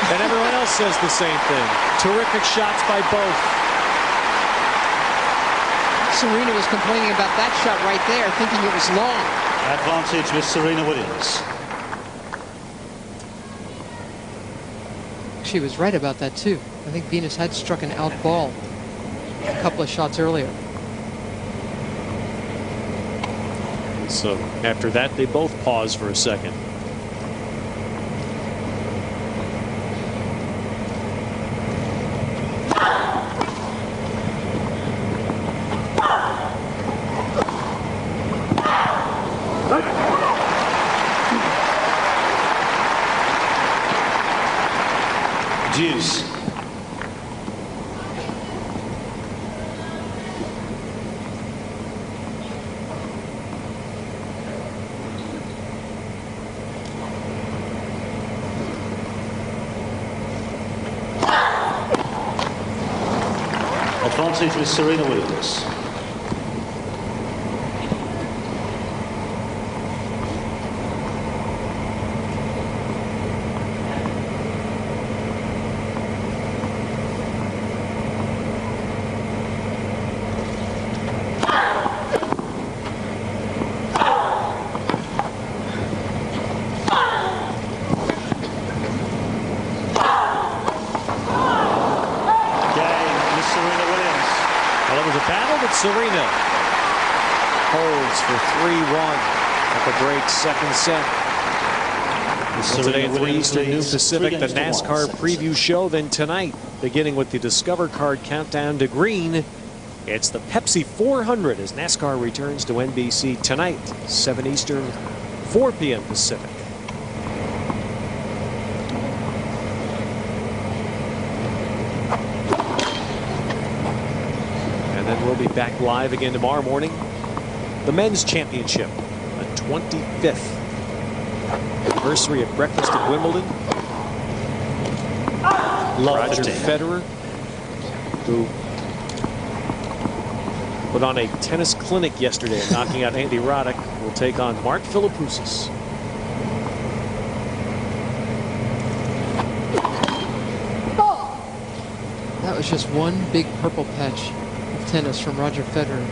And everyone else says the same thing. Terrific shots by both. Serena was complaining about that shot right there, thinking it was long. Advantage with Serena Williams. She was right about that too. I think Venus had struck an out ball a couple of shots earlier. And so after that, they both paused for a second. Deuce. Advantage with Serena Williams. Serena holds for 3-1 at the break, second set. Today at 3 Williams Eastern, noon leads Pacific, the 3 games to 1 NASCAR sets. preview show. Then tonight, beginning with the Discover Card Countdown to Green, it's the Pepsi 400 as NASCAR returns to NBC tonight, 7 Eastern, 4 p.m. Pacific. And then we'll be back live again tomorrow morning. The Men's Championship, the 25th anniversary of breakfast at Wimbledon. Roger Federer, who put on a tennis clinic yesterday, knocking out Andy Roddick, will take on Mark Philippoussis. That was just one big purple patch of tennis from Roger Federer.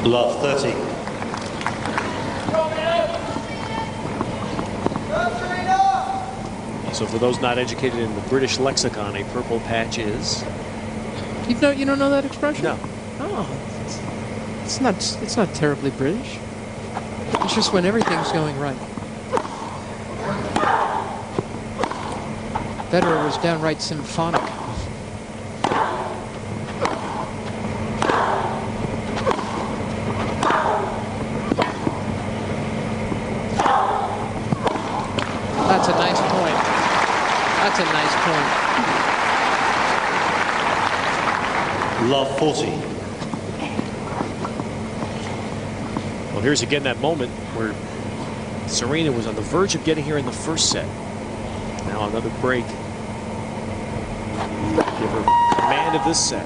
Love 30. So for those not educated in the British lexicon, a purple patch is? You don't know that expression? No. Oh, it's not terribly British. It's just when everything's going right. Federer was downright symphonic. That's a nice point. That's a nice point. Love 40. Well, here's again that moment where Serena was on the verge of getting here in the first set. Now another break. Give her command of this set.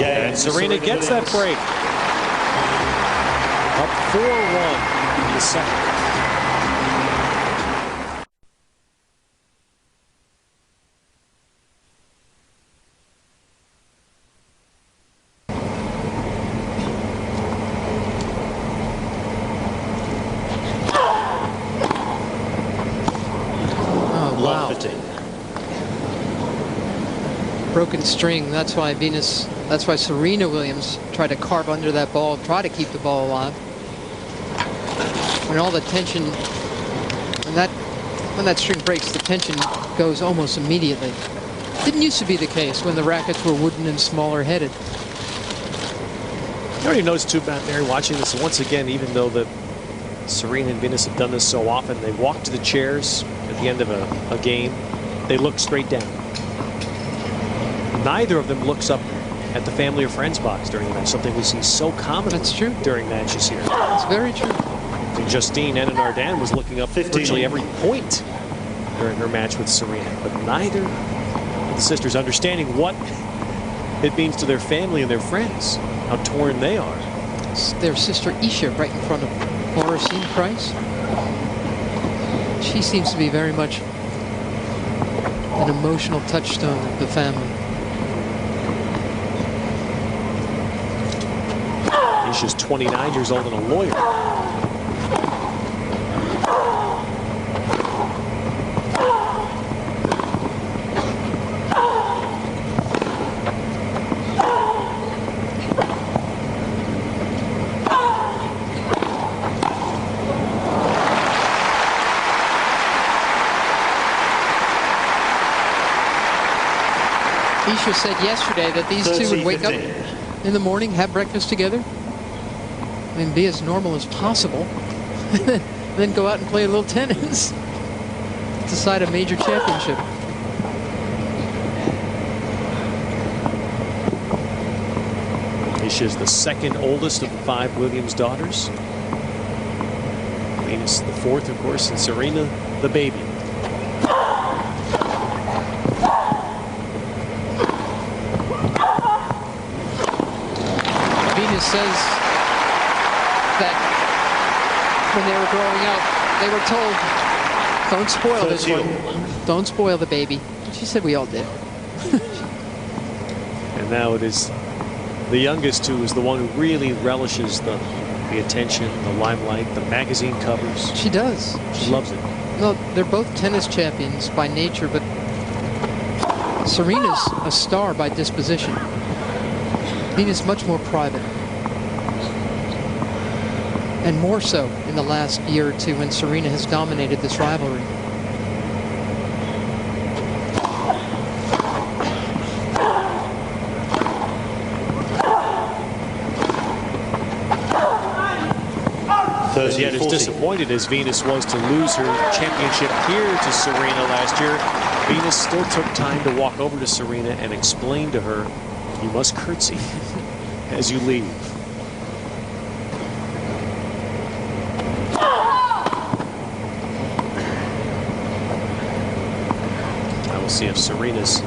And Serena gets that break. Up 4-1 in the second. Oh, wow. 15. Broken string. That's why Serena Williams tried to carve under that ball, try to keep the ball alive. When all the tension, when that string breaks, the tension goes almost immediately. Didn't used to be the case when the rackets were wooden and smaller headed. You already noticed too, Matt, Mary, watching this once again, even though the Serena and Venus have done this so often, they walk to the chairs at the end of a game. They look straight down. Neither of them looks up at the family or friends box during the match, something we see so commonly. That's true. During matches here. That's very true. I think Justine Henin-Ardenne was looking up 15. virtually every point during her match with Serena, but neither of the sisters understanding what it means to their family and their friends, how torn they are. It's their sister Isha right in front of Mauricine Price. She seems to be very much an emotional touchstone of the family. Isha's 29 years old and a lawyer. Isha said yesterday that these two would wake up in the morning, have breakfast together, and be as normal as possible, and then go out and play a little tennis, decide a major championship. Isha is the second oldest of the 5 Williams daughters. Venus the 4th, of course, and Serena the baby. Venus says that when they were growing up, they were told, don't spoil this one. Don't spoil the baby. She said we all did. And now it is The youngest, who is the one who really relishes the attention, the limelight, the magazine covers. She does. She loves it. No, they're both tennis champions by nature, but Serena's a star by disposition. Venus much more private. And more so in the last year or two when Serena has dominated this rivalry. As yet as disappointed as Venus was to lose her championship here to Serena last year, Venus still took time to walk over to Serena and explain to her, you must curtsy as you leave. I will see if Serena's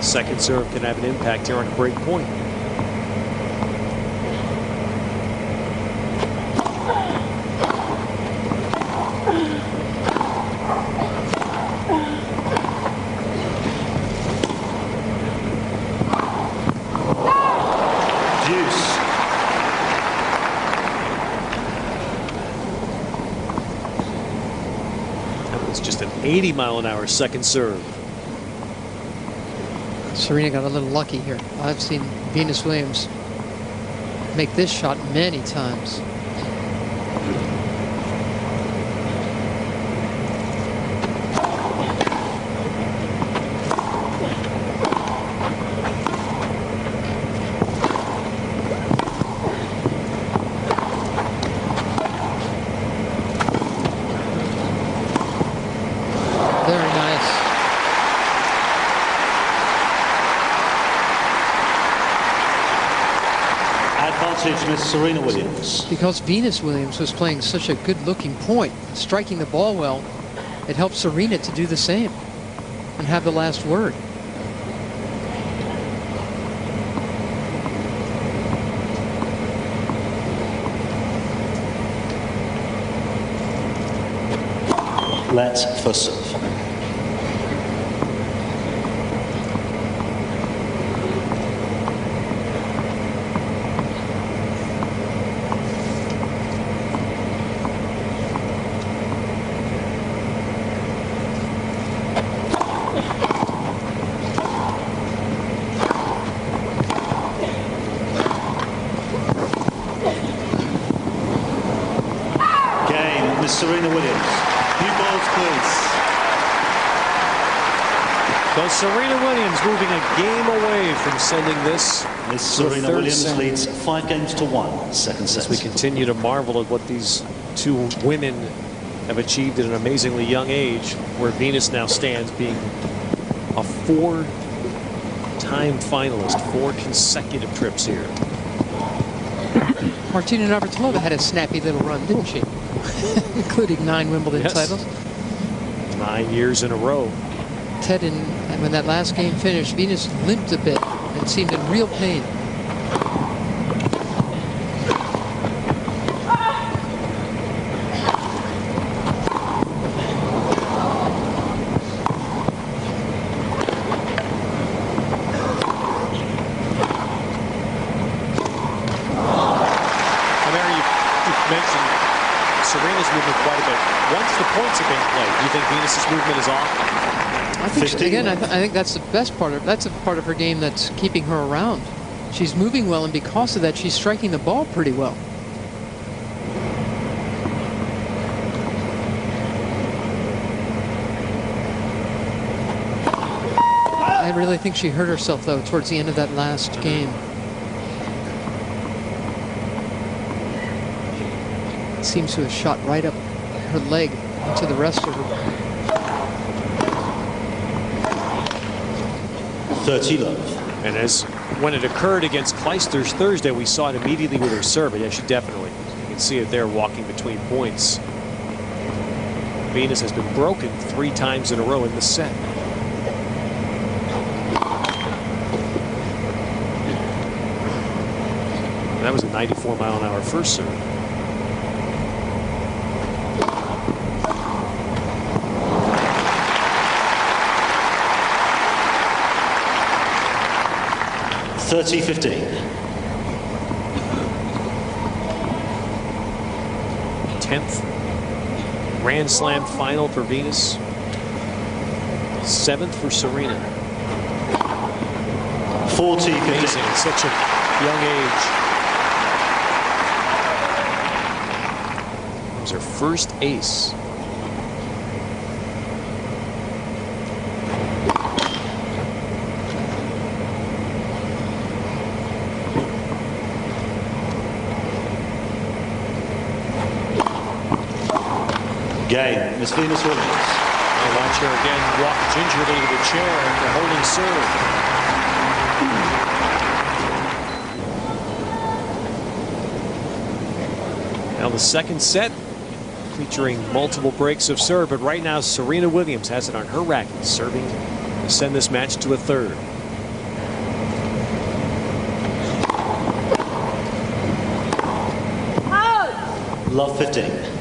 second serve can have an impact here on break point. Just an 80-mile-an-hour second serve. Serena got a little lucky here. I've seen Venus Williams make this shot many times. Miss Serena Williams. Because Venus Williams was playing such a good-looking point, striking the ball well, it helped Serena to do the same and have the last word. Let's first serve. Serena Williams. Few balls, please. So Serena Williams moving a game away from sending this. Miss Serena Williams leads 5-1, second set. As we continue to marvel at what these two women have achieved at an amazingly young age, where Venus now stands being a 4-time finalist, 4 consecutive trips here. Martina Navratilova had a snappy little run, didn't she? Including 9 Wimbledon titles. 9 years in a row. Ted, and when that last game finished, Venus limped a bit and seemed in real pain. Serena's movement quite a bit. Once the points have been played, do you think Venus's movement is off? I think again, I think that's the best part of that's a part of her game that's keeping her around. She's moving well, and because of that, she's striking the ball pretty well. I really think she hurt herself though towards the end of that last game. Seems to have shot right up her leg into the rest of her. 30 love. And as when it occurred against Clijsters Thursday, we saw it immediately with her serve. But yeah, she definitely, you can see it there walking between points. Venus has been broken 3 times in a row in the set. And that was a 94-mile-an-hour first serve. .30-15. 10th Grand Slam final for Venus. 7th for Serena. 40. Amazing at such a young age. It was her first ace. Game, Miss Venus Williams. I'll watch her again walk gingerly to the chair after holding serve. Now the second set featuring multiple breaks of serve, but right now Serena Williams has it on her racket, serving to send this match to a third. Love 15.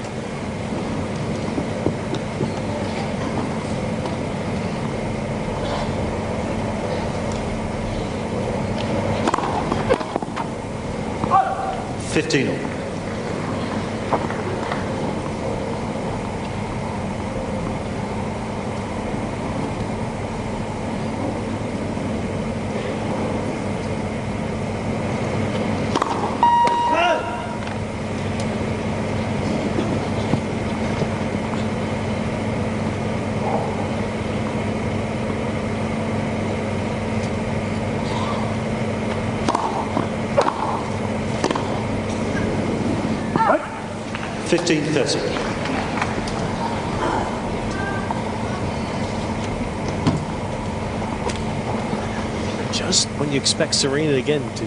Just when you expect Serena again to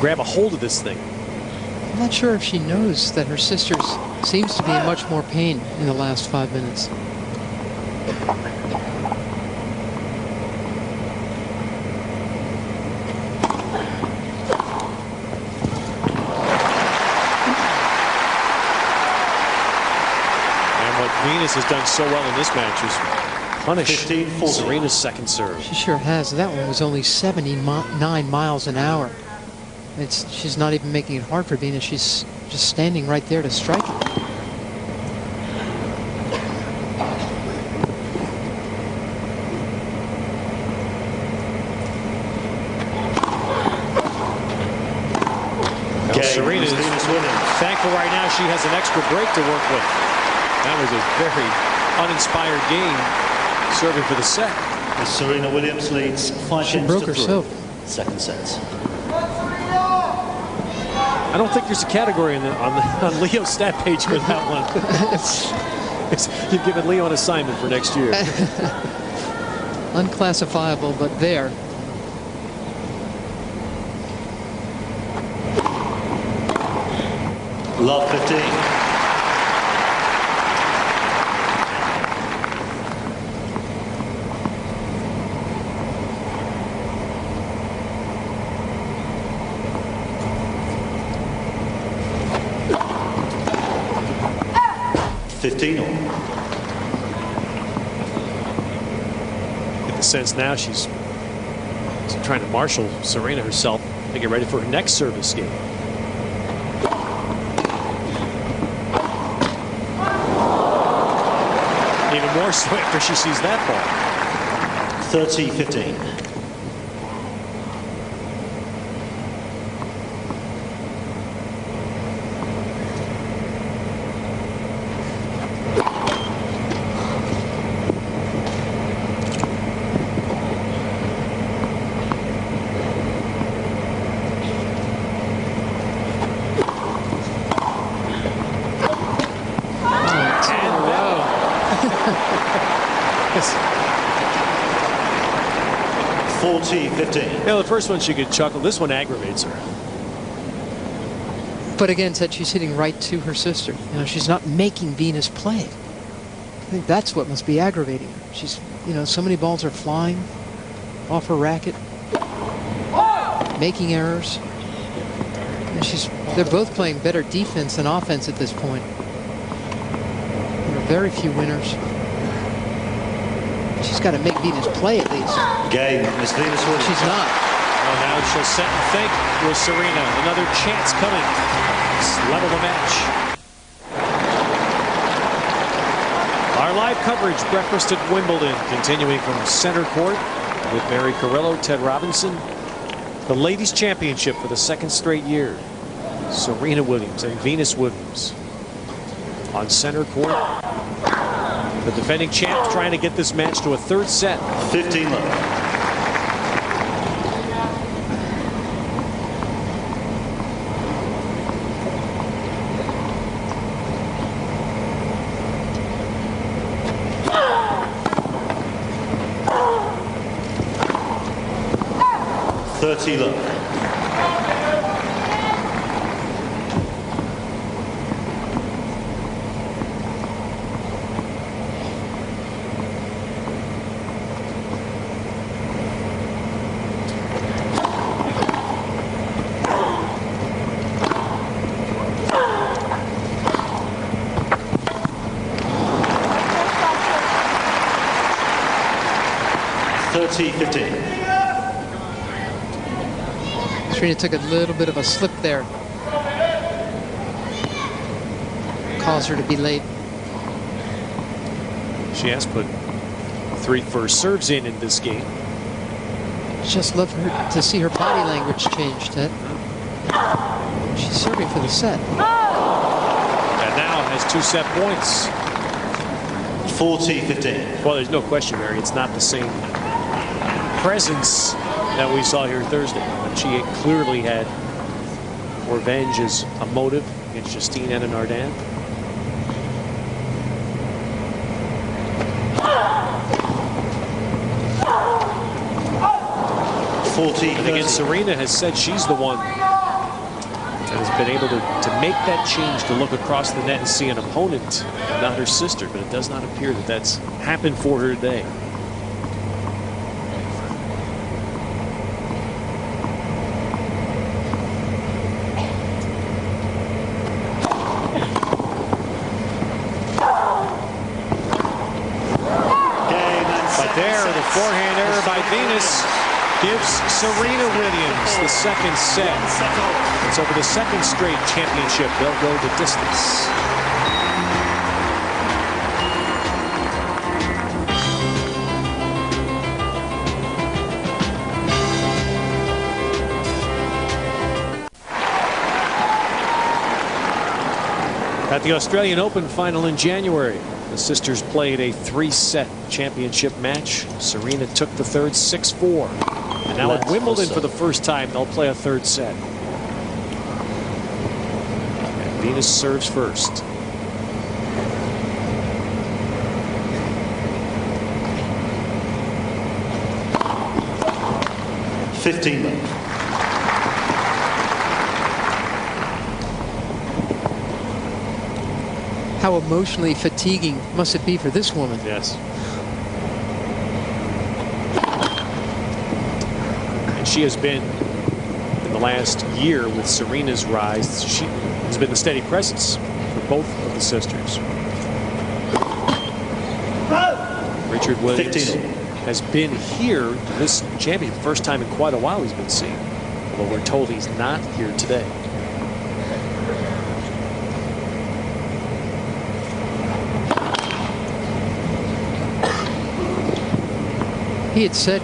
grab a hold of this thing. I'm not sure if she knows that her sister seems to be in much more pain in the last 5 minutes. Venus has done so well in this match is punish Serena's second serve. She sure has. That one was only 79 miles an hour. She's not even making it hard for Venus. She's just standing right there to strike it. Serena is thankful right now she has an extra break to work with. That was a very uninspired game, serving for the set. Serena Williams leads 5 games broke to 3. herself. Second set. I don't think there's a category on Leo's stat page for that one. You've given Leo an assignment for next year. Unclassifiable, but there. Love 15. Get the sense now she's trying to marshal Serena herself to get ready for her next service game. Even more so after she sees that ball. 30-15. You know, the first one she could chuckle. This one aggravates her. But again, Ted, she's hitting right to her sister. You know, she's not making Venus play. I think that's what must be aggravating her. She's, you know, so many balls are flying off her racket, making errors. And they're both playing better defense than offense at this point. There are very few winners. She's got to make Venus play at least. Game, Miss Venus Williams. She's not. Well, now she'll set and think with Serena. Another chance coming. Level the match. Our live coverage, breakfast at Wimbledon, continuing from center court with Mary Carrillo, Ted Robinson. The ladies' championship for the second straight year. Serena Williams and Venus Williams on center court. The defending champs trying to get this match to a third set. 15 love. Love. Serena took a little bit of a slip there. Caused her to be late. She has put 3 first serves in this game. Just love her to see her body language change, Ted. She's serving for the set. And now has 2-set points. 40-15. Well, there's no question, Mary. It's not the same presence that we saw here Thursday. But she clearly had revenge as a motive against Justine and Nardin. And again, Serena has said she's the one that has been able to make that change, to look across the net and see an opponent and not her sister. But it does not appear that that's happened for her today. Forehand error by Venus gives Serena Williams the second set. It's over the second straight championship. They'll go the distance. At the Australian Open final in January, the sisters played a 3-set championship match. Serena took the third 6-4. And now at Wimbledon for the first time, they'll play a third set. And Venus serves first. How emotionally fatiguing must it be for this woman? Yes. And she has been, in the last year with Serena's rise, she has been the steady presence for both of the sisters. Richard Williams has been here this champion, first time in quite a while he's been seen. Although we're told he's not here today. He had said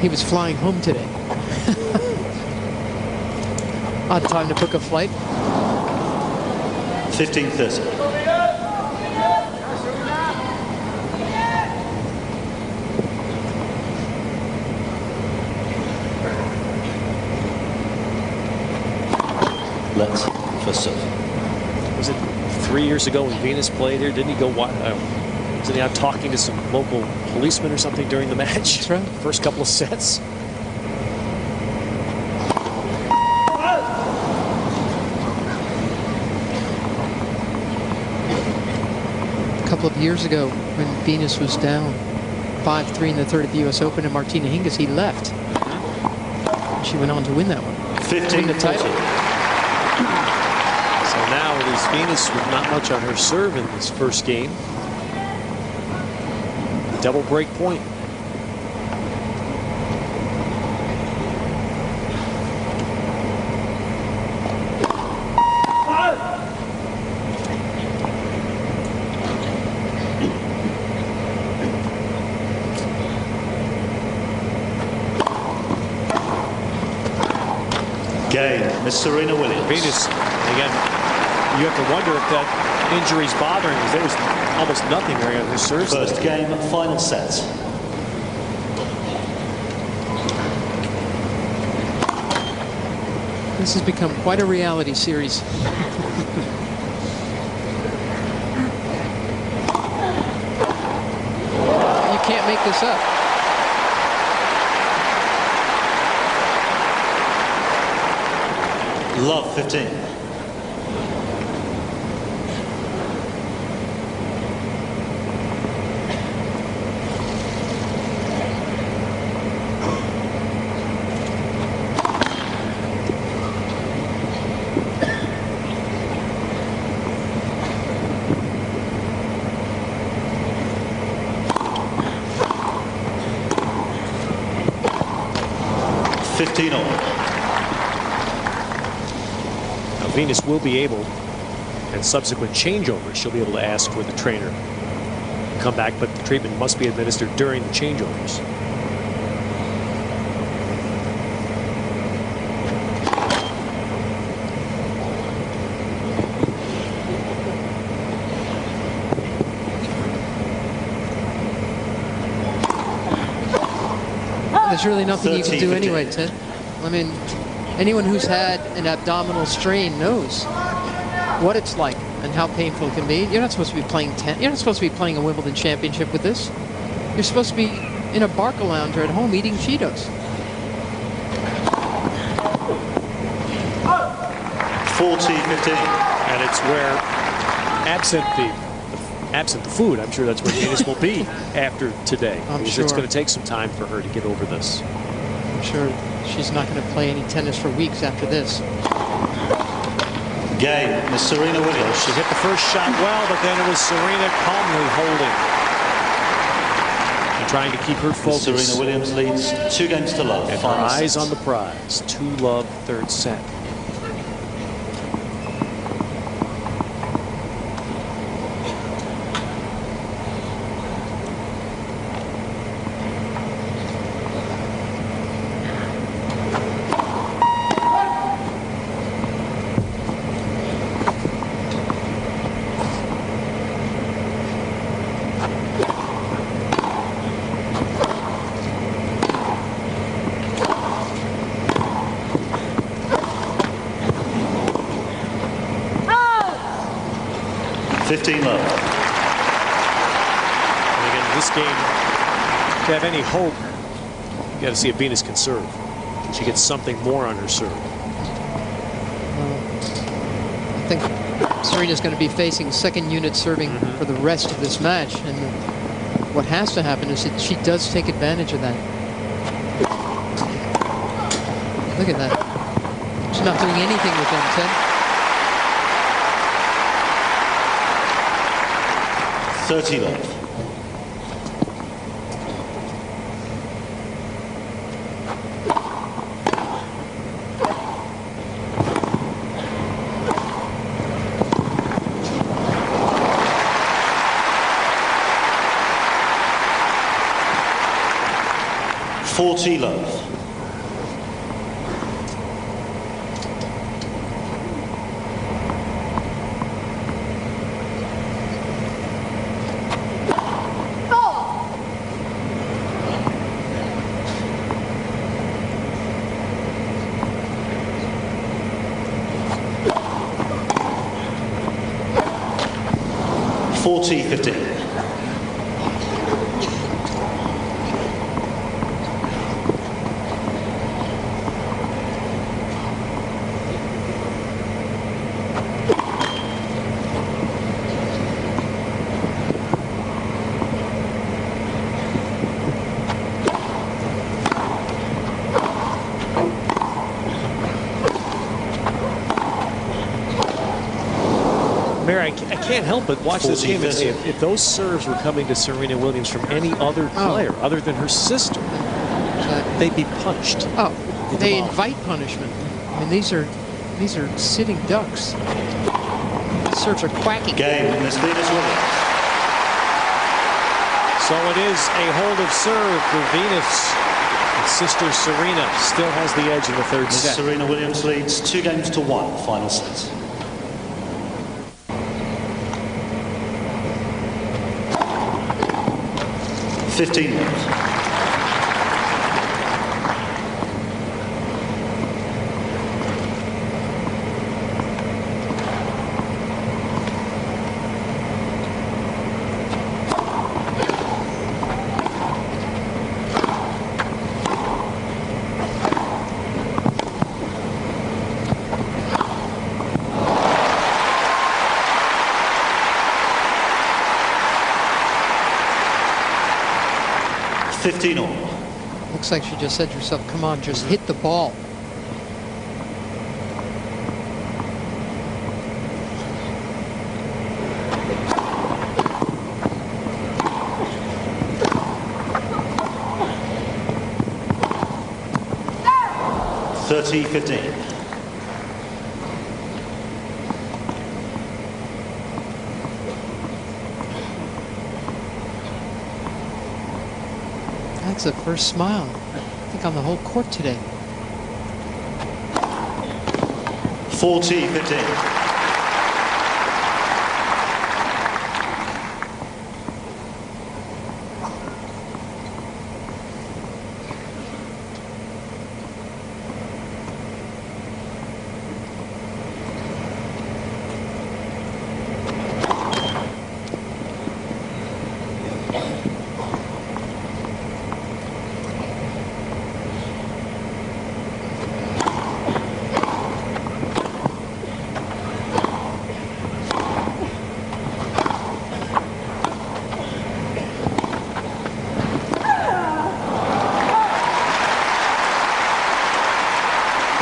he was flying home today. Odd time to book a flight. 15:30. Let's first serve. Was it 3 years ago when Venus played here? Didn't he go wild? Wasn't he out talking to some local policemen or something during the match? That's right. First couple of sets. A couple of years ago, when Venus was down 5-3 in the third at the U.S. Open, and Martina Hingis, he left. She went on to win that one. 15 the title. So now it is Venus with not much on her serve in this first game. Double break point. Miss Serena Williams. Venus, again, you have to wonder if that injury's bothering her. There was almost nothing there on her serve. First game, final set. This has become quite a reality series. You can't make this up. Love 15. Now Venus will be able, and subsequent changeovers, she'll be able to ask for the trainer to come back, but the treatment must be administered during the changeovers. There's really nothing you can do anyway, Ted. I mean, anyone who's had an abdominal strain knows what it's like and how painful it can be. You're not supposed to be playing You're not supposed to be playing a Wimbledon championship with this. You're supposed to be in a Barca lounger at home eating Cheetos. 40-15. And it's where, absent the food, I'm sure that's where Venus will be after today. I'm because sure it's going to take some time for her to get over this. I'm sure she's not going to play any tennis for weeks after this. Game, Miss Serena Williams. She hit the first shot well, but then it was Serena calmly holding and trying to keep her focus. Serena Williams leads 2 games to love. And her eyes on the prize. 2-love third set. Love. And again, this game, to have any hope, you got to see if Venus can serve. She gets something more on her serve. I think Serena's going to be facing second unit serving for the rest of this match. And what has to happen is that she does take advantage of that. Look at that. She's not doing anything with them, Ted. 30 love. Love. 40-15. Mary, I can't help but watch this game and see if those serves were coming to Serena Williams from any other player other than her sister, they'd be punched. Oh, they invite punishment. I mean, these are sitting ducks. These serves are quacking. Game, Miss Venus Williams. So it is a hold of serve for Venus. Sister Serena still has the edge in the third set. Serena Williams leads 2-1, final set. $15 left. Looks like she just said to herself, come on, just hit the ball. $30-15. That's the first smile, I think, on the whole court today. 40-15.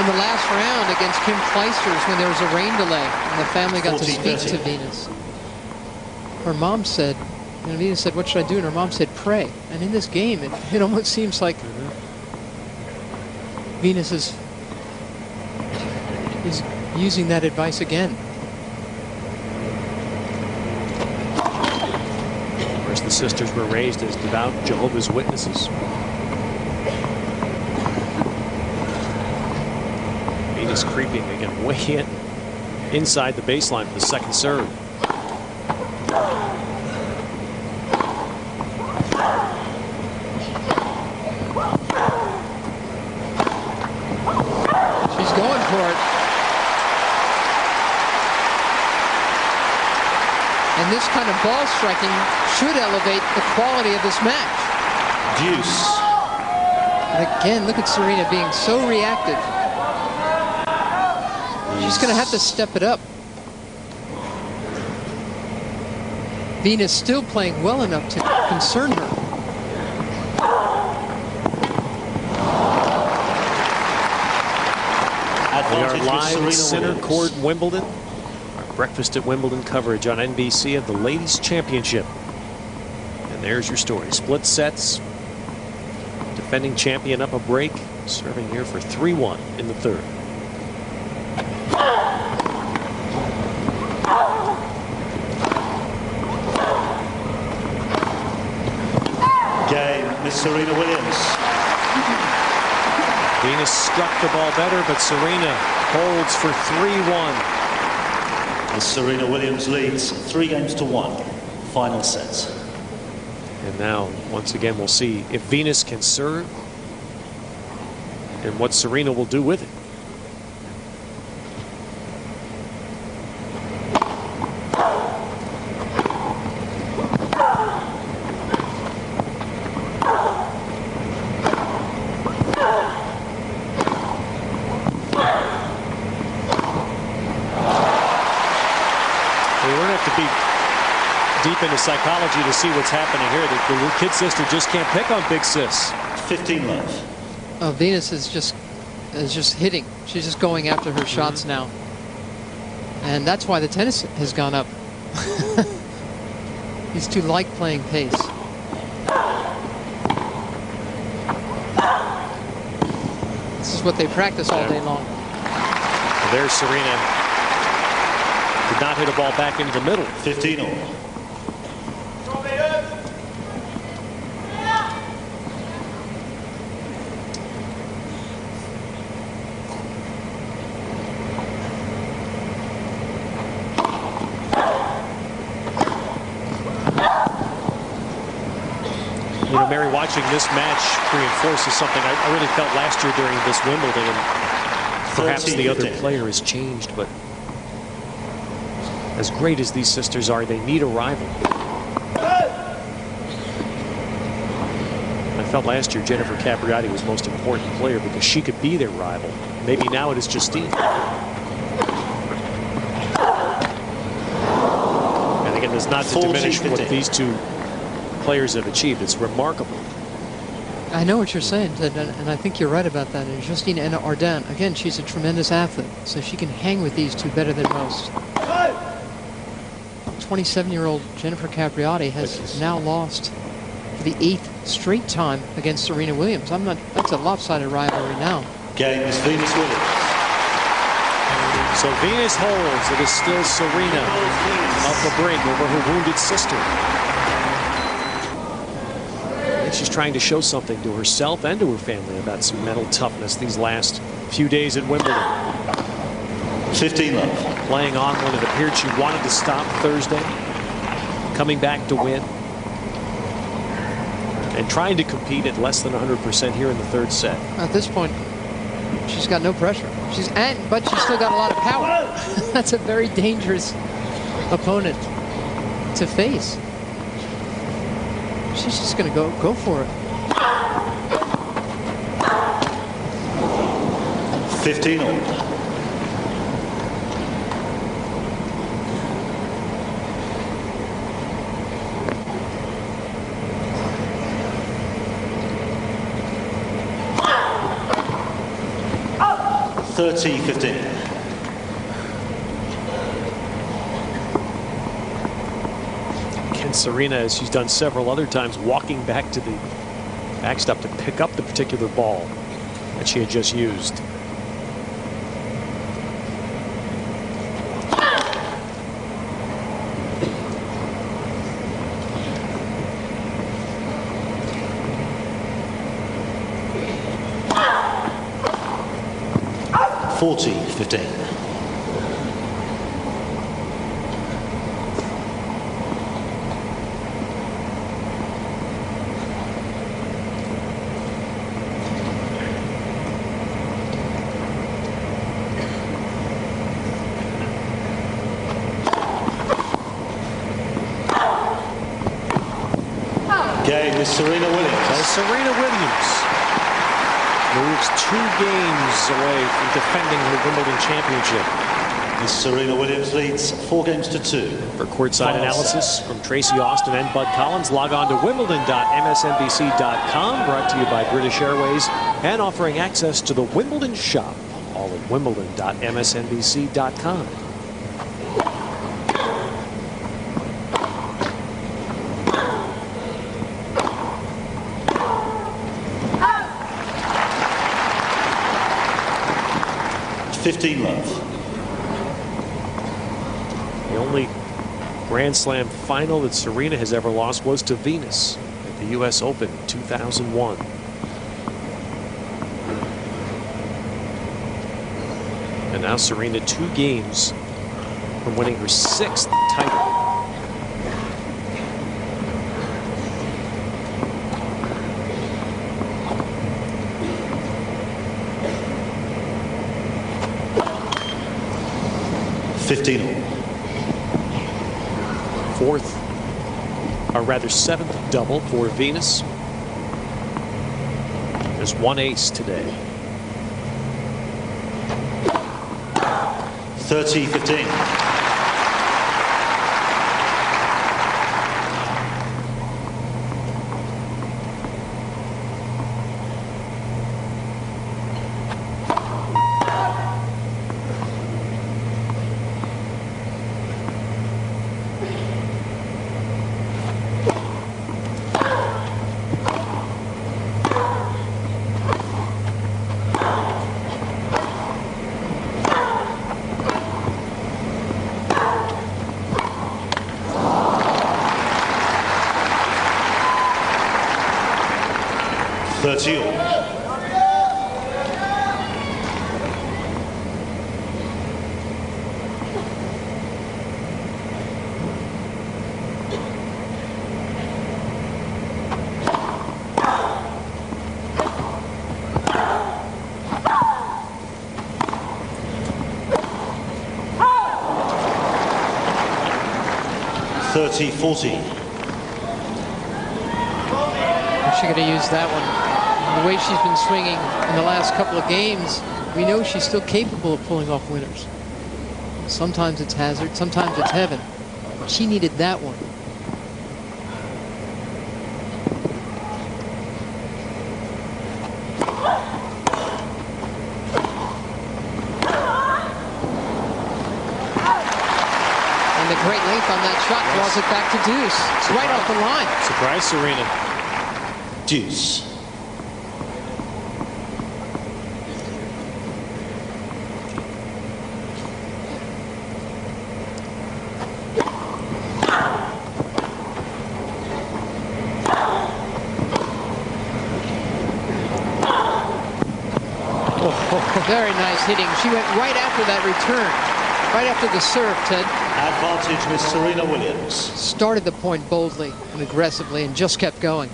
In the last round against Kim Clijsters, when there was a rain delay and the family got to speak to Venus, her mom said, and Venus said, what should I do? And her mom said, pray. And in this game, it almost seems like Venus is using that advice again. Of course, the sisters were raised as devout Jehovah's Witnesses. Venus creeping again, way in inside the baseline for the second serve. She's going for it. And this kind of ball striking should elevate the quality of this match. Deuce. And again, look at Serena being so reactive. She's going to have to step it up. Venus still playing well enough to concern her. We are live at Center Court, Wimbledon. Our Breakfast at Wimbledon coverage on NBC of the Ladies Championship. And there's your story. Split sets. Defending champion up a break. Serving here for 3-1 in the third. Game, Miss Serena Williams. Venus struck the ball better, but Serena holds for 3-1. Miss Serena Williams leads 3-1, final set. And now, once again, we'll see if Venus can serve and what Serena will do with it. Deep into psychology to see what's happening here. The little kid sister just can't pick on big sis. 15 left. Oh, Venus is just hitting. She's just going after her shots now. And that's why the tennis has gone up. These two like playing pace. This is what they practice all day long. There's Serena. Did not hit a ball back into the middle. 15-all. You know, Mary, watching this match reinforces something I really felt last year during this Wimbledon, and perhaps the other player has changed, but as great as these sisters are, they need a rival. I felt last year Jennifer Capriati was the most important player because she could be their rival. Maybe now it is Justine. And again, it's not to diminish what these two players have achieved. It's remarkable. I know what you're saying, and I think you're right about that. And Justine Ardern, again, she's a tremendous athlete, so she can hang with these two better than most. 27-year-old Jennifer Capriati has now lost for the 8th straight time against Serena Williams. That's a lopsided rivalry now. Game is Venus Williams. So Venus holds. It is still Serena off the break over her wounded sister. She's trying to show something to herself and to her family about some mental toughness these last few days at Wimbledon. 15 love. Playing on when it appeared she wanted to stop Thursday. Coming back to win. And trying to compete at less than 100% here in the third set. At this point, she's got no pressure. But she's still got a lot of power. That's a very dangerous opponent to face. She's just going to go for it. 15 all. (30-15). Serena, as she's done several other times, walking back to the backstop to pick up the particular ball that she had just used. (40-15). Game is Serena Williams. So Serena Williams moves 2 games away from defending her Wimbledon championship. Miss Serena Williams leads 4-2. For courtside analysis from Tracy Austin and Bud Collins, log on to wimbledon.msnbc.com. Brought to you by British Airways and offering access to the Wimbledon shop. All at wimbledon.msnbc.com. Love. The only Grand Slam final that Serena has ever lost was to Venus at the U.S. Open in 2001. And now Serena 2 games from winning her 6th title. Fourth, or rather 7th double for Venus. There's 1 ace today. 30-15. 30-40. She's going to use that one. The way she's been swinging in the last couple of games, we know she's still capable of pulling off winners. Sometimes it's hazard, sometimes it's heaven. She needed that one. And the great length on that shot draws it back to deuce. It's right off the line. Surprise, Serena. Deuce. Very nice hitting. She went right after that return. Right after the serve, Ted. Advantage with Serena Williams. Started the point boldly and aggressively and just kept going.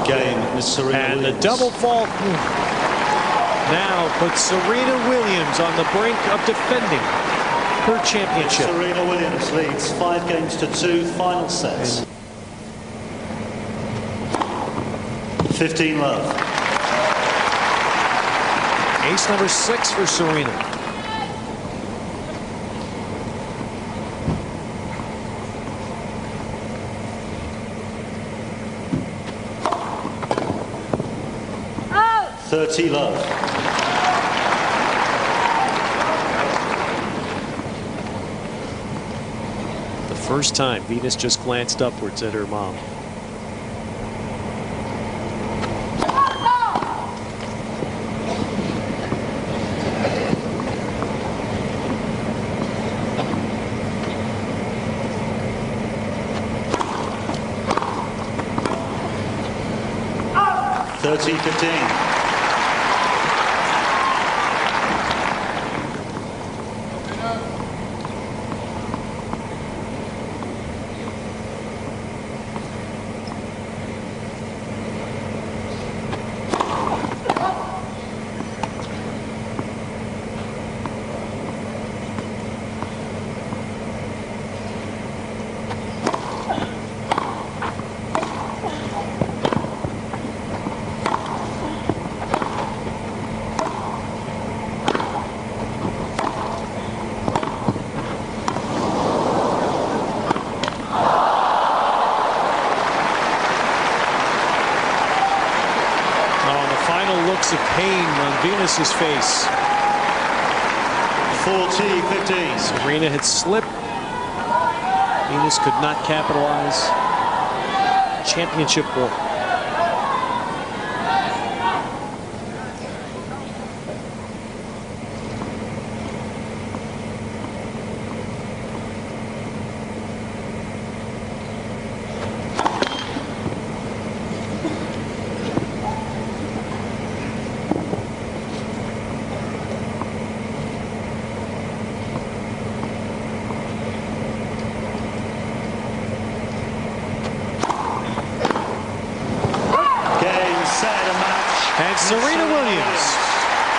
Game with Serena And Williams. the double fault now puts Serena Williams on the brink of defending her championship. Serena Williams leads 5-2 final sets. 15 love. Ace number 6 for Serena. Oh! 30 love. The first time Venus just glanced upwards at her mom. Oh! 13-15. Looks of pain on Venus's face. 40-15. Serena had slipped. Venus could not capitalize. Championship point. And Serena Williams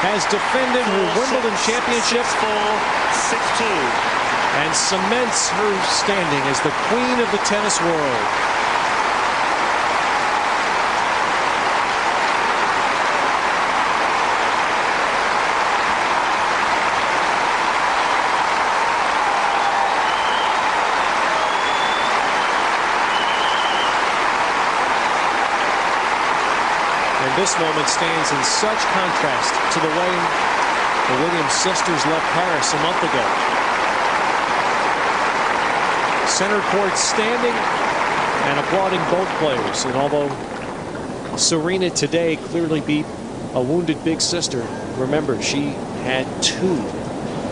has defended her Wimbledon championship 6-4, 6-2, and cements her standing as the queen of the tennis world. And this moment stands in such contrast to the way the Williams sisters left Paris a month ago. Center court standing and applauding both players. And although Serena today clearly beat a wounded big sister, remember, she had 2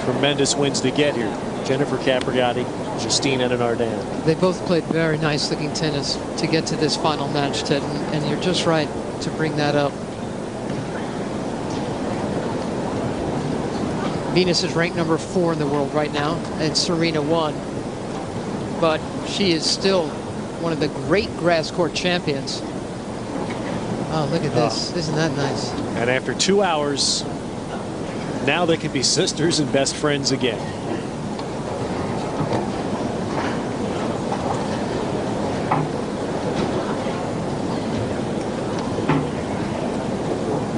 tremendous wins to get here. Jennifer Capriati, Justine Henin-Ardenne. They both played very nice looking tennis to get to this final match, Ted, and you're just right to bring that up. Venus is ranked number 4 in the world right now, and Serena 1. But she is still one of the great grass court champions. Oh, look at this. Isn't that nice? And after 2 hours, now they can be sisters and best friends again.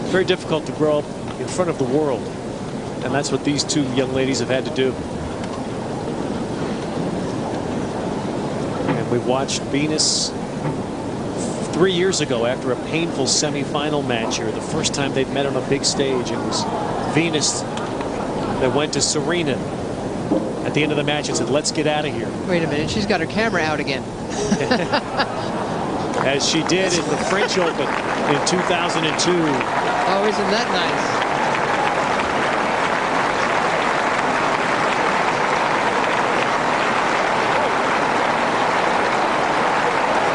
It's very difficult to grow up in front of the world, and that's what these two young ladies have had to do. And we watched Venus 3 years ago after a painful semifinal match here. The first time they'd met on a big stage, it was Venus that went to Serena at the end of the match and said, "Let's get out of here." Wait a minute, she's got her camera out again. As she did in the French Open in 2002. Oh, isn't that nice?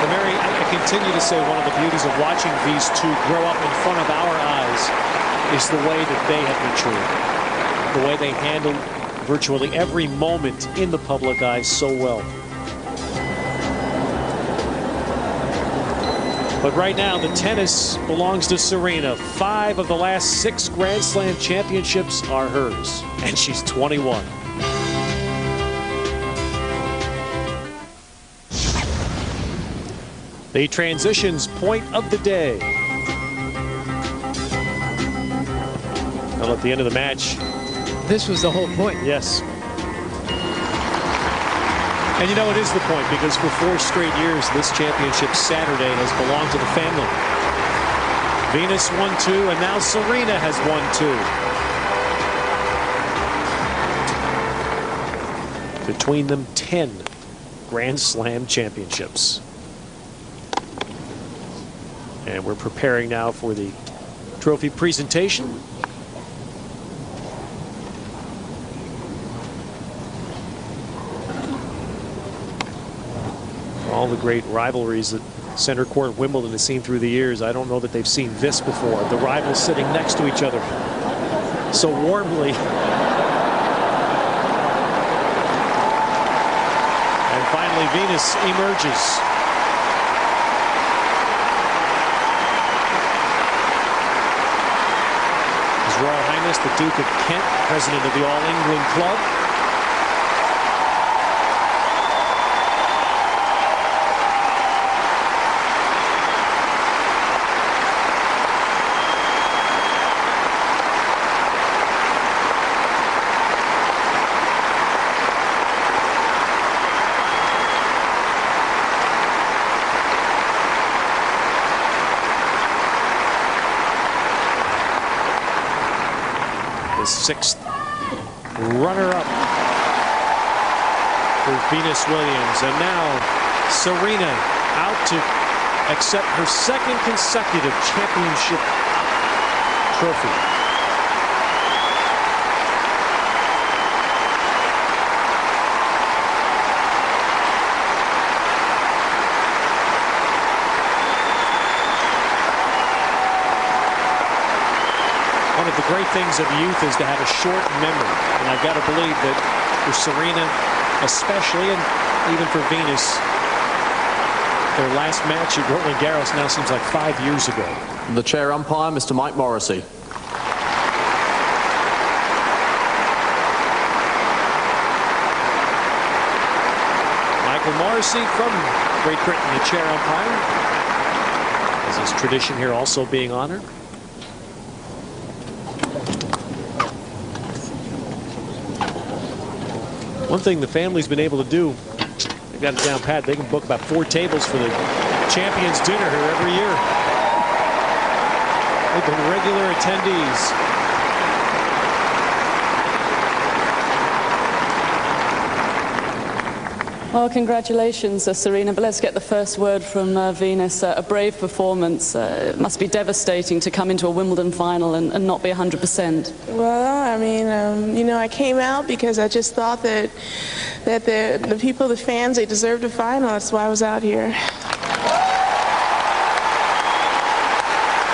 And Mary, I continue to say one of the beauties of watching these two grow up in front of our eyes is the way that they have been treated. The way they handle virtually every moment in the public eye so well. But right now, the tennis belongs to Serena. 5 of the last 6 Grand Slam championships are hers, and she's 21. The transitions point of the day. Well, at the end of the match. This was the whole point. Yes. And you know, it is the point, because for 4 straight years, this championship Saturday has belonged to the family. Venus won 2, and now Serena has won 2. Between them, 10 Grand Slam championships. And we're preparing now for the trophy presentation. All the great rivalries that center court Wimbledon has seen through the years, I don't know that they've seen this before. The rivals sitting next to each other so warmly. And finally, Venus emerges. His Royal Highness, the Duke of Kent, president of the All England Club. The 6th runner-up for Venus Williams. And now Serena out to accept her 2nd consecutive championship trophy. One of the great things of youth is to have a short memory, and I've got to believe that for Serena especially, and even for Venus, their last match at Roland Garros now seems like 5 years ago. The chair umpire, Mr. Mike Morrissey. Michael Morrissey from Great Britain, the chair umpire, as is tradition here, also being honored. One thing the family's been able to do, they've got it down pat, they can book about 4 tables for the Champions Dinner here every year. They've been regular attendees. Well, congratulations, Serena. But let's get the first word from Venus. A brave performance. It must be devastating to come into a Wimbledon final and not be 100%. Well, I mean, you know, I came out because I just thought that the people, the fans, they deserved a final. That's why I was out here.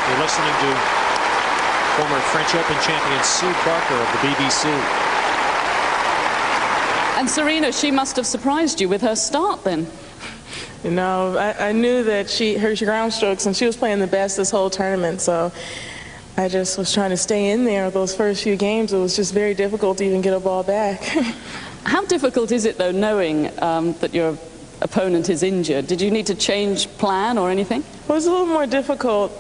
You're listening to former French Open champion Sue Barker of the BBC. And Serena, she must have surprised you with her start then. You know, I knew that her ground strokes, and she was playing the best this whole tournament, so I just was trying to stay in there those first few games. It was just very difficult to even get a ball back. How difficult is it, though, knowing that your opponent is injured? Did you need to change plan or anything? Well, it was a little more difficult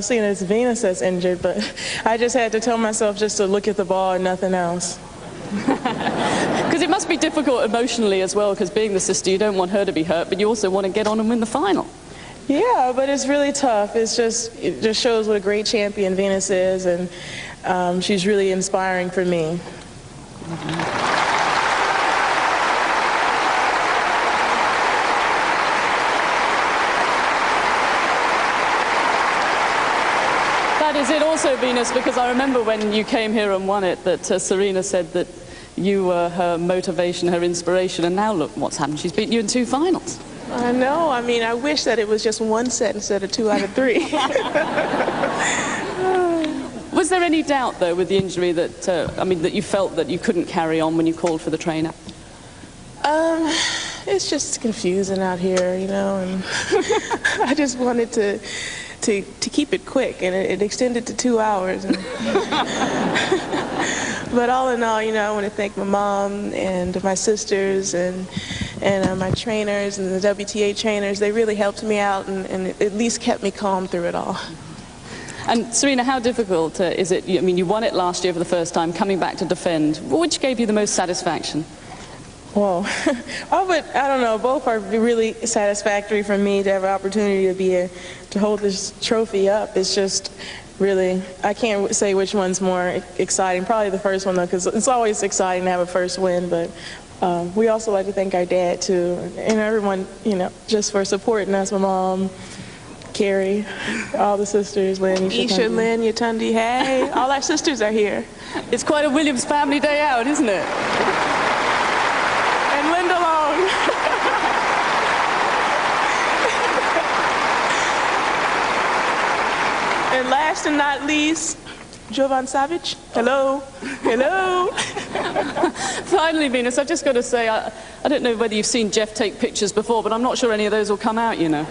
seeing as Venus that's injured, but I just had to tell myself just to look at the ball and nothing else. Because it must be difficult emotionally as well, because being the sister, you don't want her to be hurt, but you also want to get on and win the final. Yeah, but it's really tough. It just shows what a great champion Venus is, and she's really inspiring for me. That is it also, Venus, because I remember when you came here and won it that Serena said that you were her motivation, her inspiration, and now look what's happened. She's beaten you in 2 finals. I know. I mean, I wish that it was just 1 set instead of 2 out of 3. Was there any doubt, though, with the injury that, that you felt that you couldn't carry on when you called for the trainer? It's just confusing out here, you know, and I just wanted to keep it quick, and it extended to 2 hours. But all in all, you know, I want to thank my mom and my sisters and my trainers and the WTA trainers. They really helped me out and at least kept me calm through it all. And Serena, how difficult is it? I mean, you won it last year for the first time, coming back to defend. Which gave you the most satisfaction? Well, I don't know. Both are really satisfactory for me to have an opportunity to hold this trophy up. It's just really, I can't say which one's more exciting. Probably the first one, though, because it's always exciting to have a first win. But we also like to thank our dad, too, and everyone, you know, just for supporting us. My mom, Carrie, all the sisters, Lynn, Isha, Lynn, Yatundi, hey, all our sisters are here. It's quite a Williams family day out, isn't it? And Linda Long. And last and not least, Jovan Savic. Hello. Hello. Finally, Venus, I've just got to say, I don't know whether you've seen Jeff take pictures before, but I'm not sure any of those will come out, you know.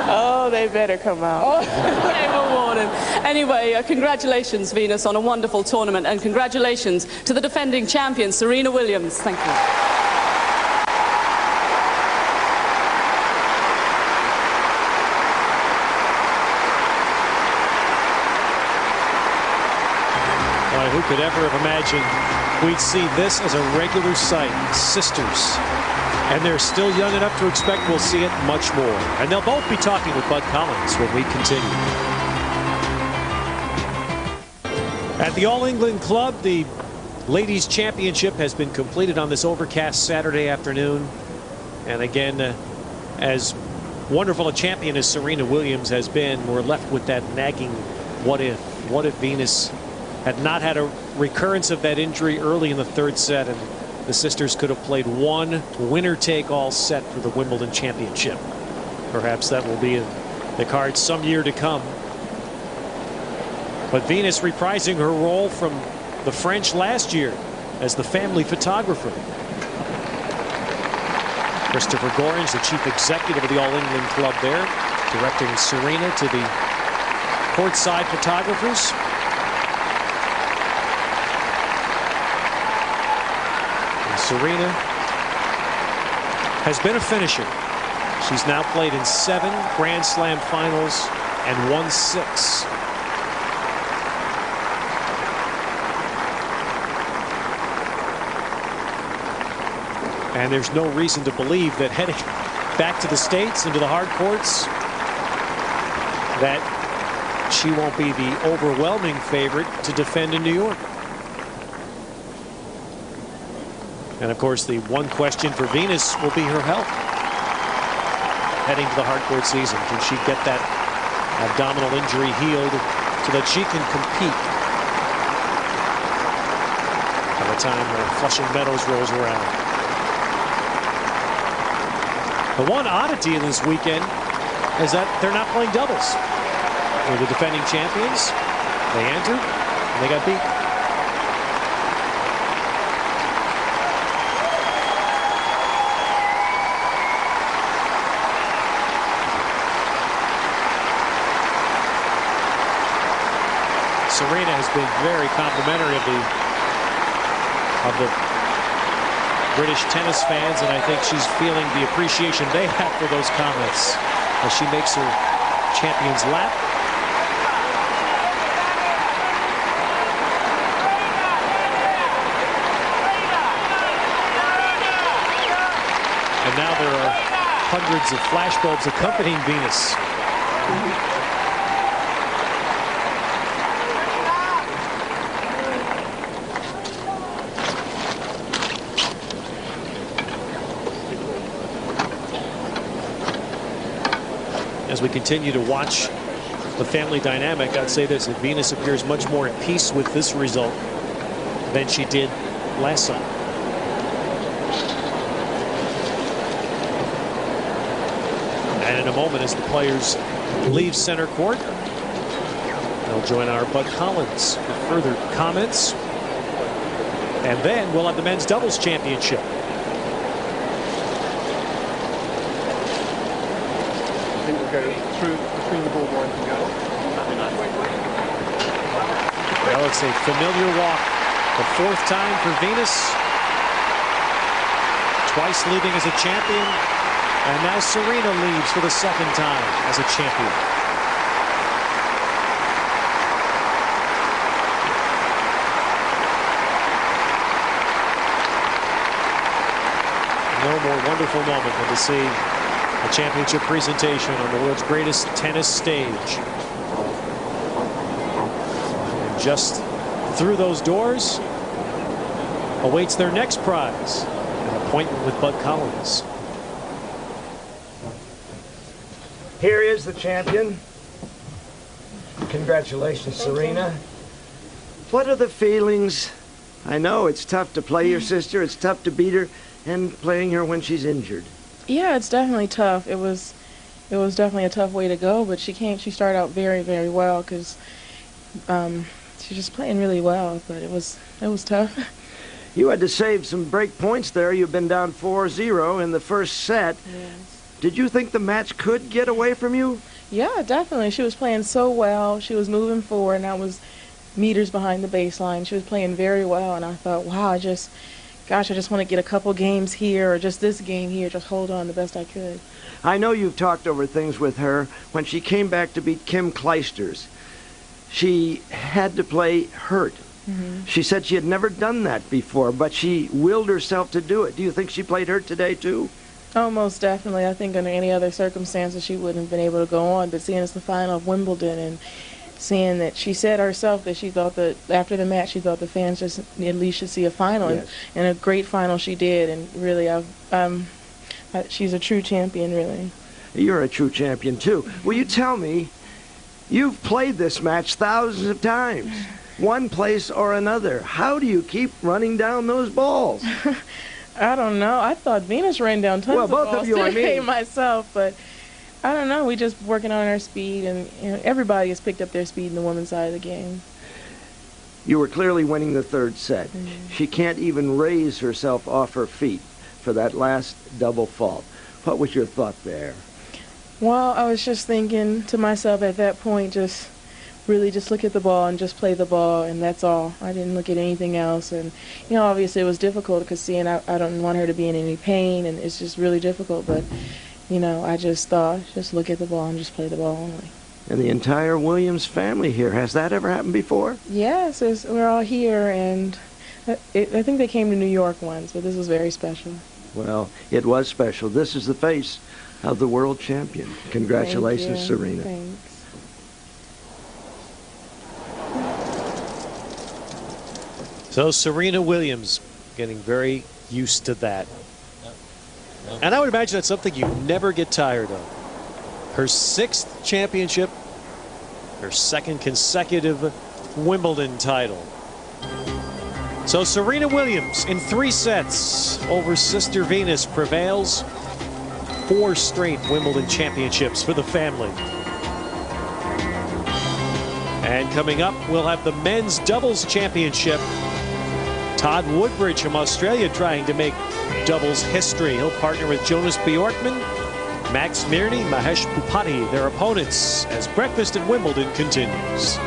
Oh, they better come out. Okay, we'll warn him. Anyway, congratulations, Venus, on a wonderful tournament, and congratulations to the defending champion, Serena Williams. Thank you. Who could ever have imagined we'd see this as a regular sight? Sisters. And they're still young enough to expect we'll see it much more. And they'll both be talking with Bud Collins when we continue. At the All England Club, the Ladies Championship has been completed on this overcast Saturday afternoon. And again, as wonderful a champion as Serena Williams has been, we're left with that nagging what if. What if Venus had not had a recurrence of that injury early in the 3rd set, and the sisters could have played one winner-take-all set for the Wimbledon Championship. Perhaps that will be in the cards some year to come. But Venus reprising her role from the French last year as the family photographer. Christopher Gorringe, the chief executive of the All England Club there, directing Serena to the courtside photographers. Serena has been a finisher. She's now played in 7 Grand Slam finals and won 6. And there's no reason to believe that heading back to the States into the hard courts that she won't be the overwhelming favorite to defend in New York. And of course, the one question for Venus will be her health heading to the hardcourt season. Can she get that abdominal injury healed so that she can compete by the time Flushing Meadows rolls around? The one oddity in this weekend is that they're not playing doubles. They're the defending champions. They entered, and they got beat. Serena has been very complimentary of the British tennis fans, and I think she's feeling the appreciation they have for those comments as she makes her champion's lap. And now there are hundreds of flashbulbs accompanying Venus. As we continue to watch the family dynamic, I'd say this: that Venus appears much more at peace with this result than she did last time. And in a moment, as the players leave center court, they'll join our Bud Collins for further comments. And then we'll have the men's doubles championship. Go through between the ball boys and go. Well, it's a familiar walk. The fourth time for Venus. Twice leaving as a champion. And now Serena leaves for the second time as a champion. No more wonderful moment than to see a championship presentation on the world's greatest tennis stage. And just through those doors awaits their next prize, an appointment with Bud Collins. Here is the champion. Congratulations, Serena. What are the feelings? I know it's tough to play your sister, it's tough to beat her, and playing her when she's injured. Yeah, it's definitely tough. It was definitely a tough way to go, but she started out very, very well because she's just playing really well, but it was tough. You had to save some break points there. You've been down 4-0 in the first set. Yes. Did you think the match could get away from you? Yeah, definitely. She was playing so well. She was moving forward, and I was meters behind the baseline. She was playing very well, and I thought, wow, I just want to get a couple games here, or just this game here, just hold on the best I could. I know you've talked over things with her. When she came back to beat Kim Clijsters, she had to play hurt. Mm-hmm. She said she had never done that before, but she willed herself to do it. Do you think she played hurt today, too? Oh, most definitely. I think under any other circumstances she wouldn't have been able to go on, but seeing it's the final of Wimbledon and seeing that she said herself that she thought that after the match she thought the fans just at least should see a final, yes. and a great final she did, and really she's a true champion, really. You're a true champion too. Will you tell me, you've played this match thousands of times, one place or another. How do you keep running down those balls? I don't know. I thought Venus ran down tons of balls. Well, both of you, I mean. Myself, but I don't know. We just working on our speed, and everybody has picked up their speed in the women's side of the game. You were clearly winning the third set. Mm-hmm. She can't even raise herself off her feet for that last double fault. What was your thought there? Well, I was just thinking to myself at that point, just really just look at the ball and just play the ball, and that's all. I didn't look at anything else, and obviously it was difficult because seeing I don't want her to be in any pain, and it's just really difficult, but I just thought, just look at the ball and just play the ball only. And the entire Williams family here, has that ever happened before? Yes, we're all here, and I think they came to New York once, but this was very special. Well, it was special. This is the face of the world champion. Congratulations, Thank you. Serena. Thanks. So Serena Williams getting very used to that. And I would imagine that's something you never get tired of. Her 6th championship, her 2nd consecutive Wimbledon title. So Serena Williams in 3 sets over sister Venus prevails. 4 straight Wimbledon championships for the family. And coming up, we'll have the men's doubles championship. Todd Woodbridge from Australia trying to make doubles history. He'll partner with Jonas Bjorkman, Max Mirny, Mahesh Bhupathi, their opponents, as Breakfast at Wimbledon continues.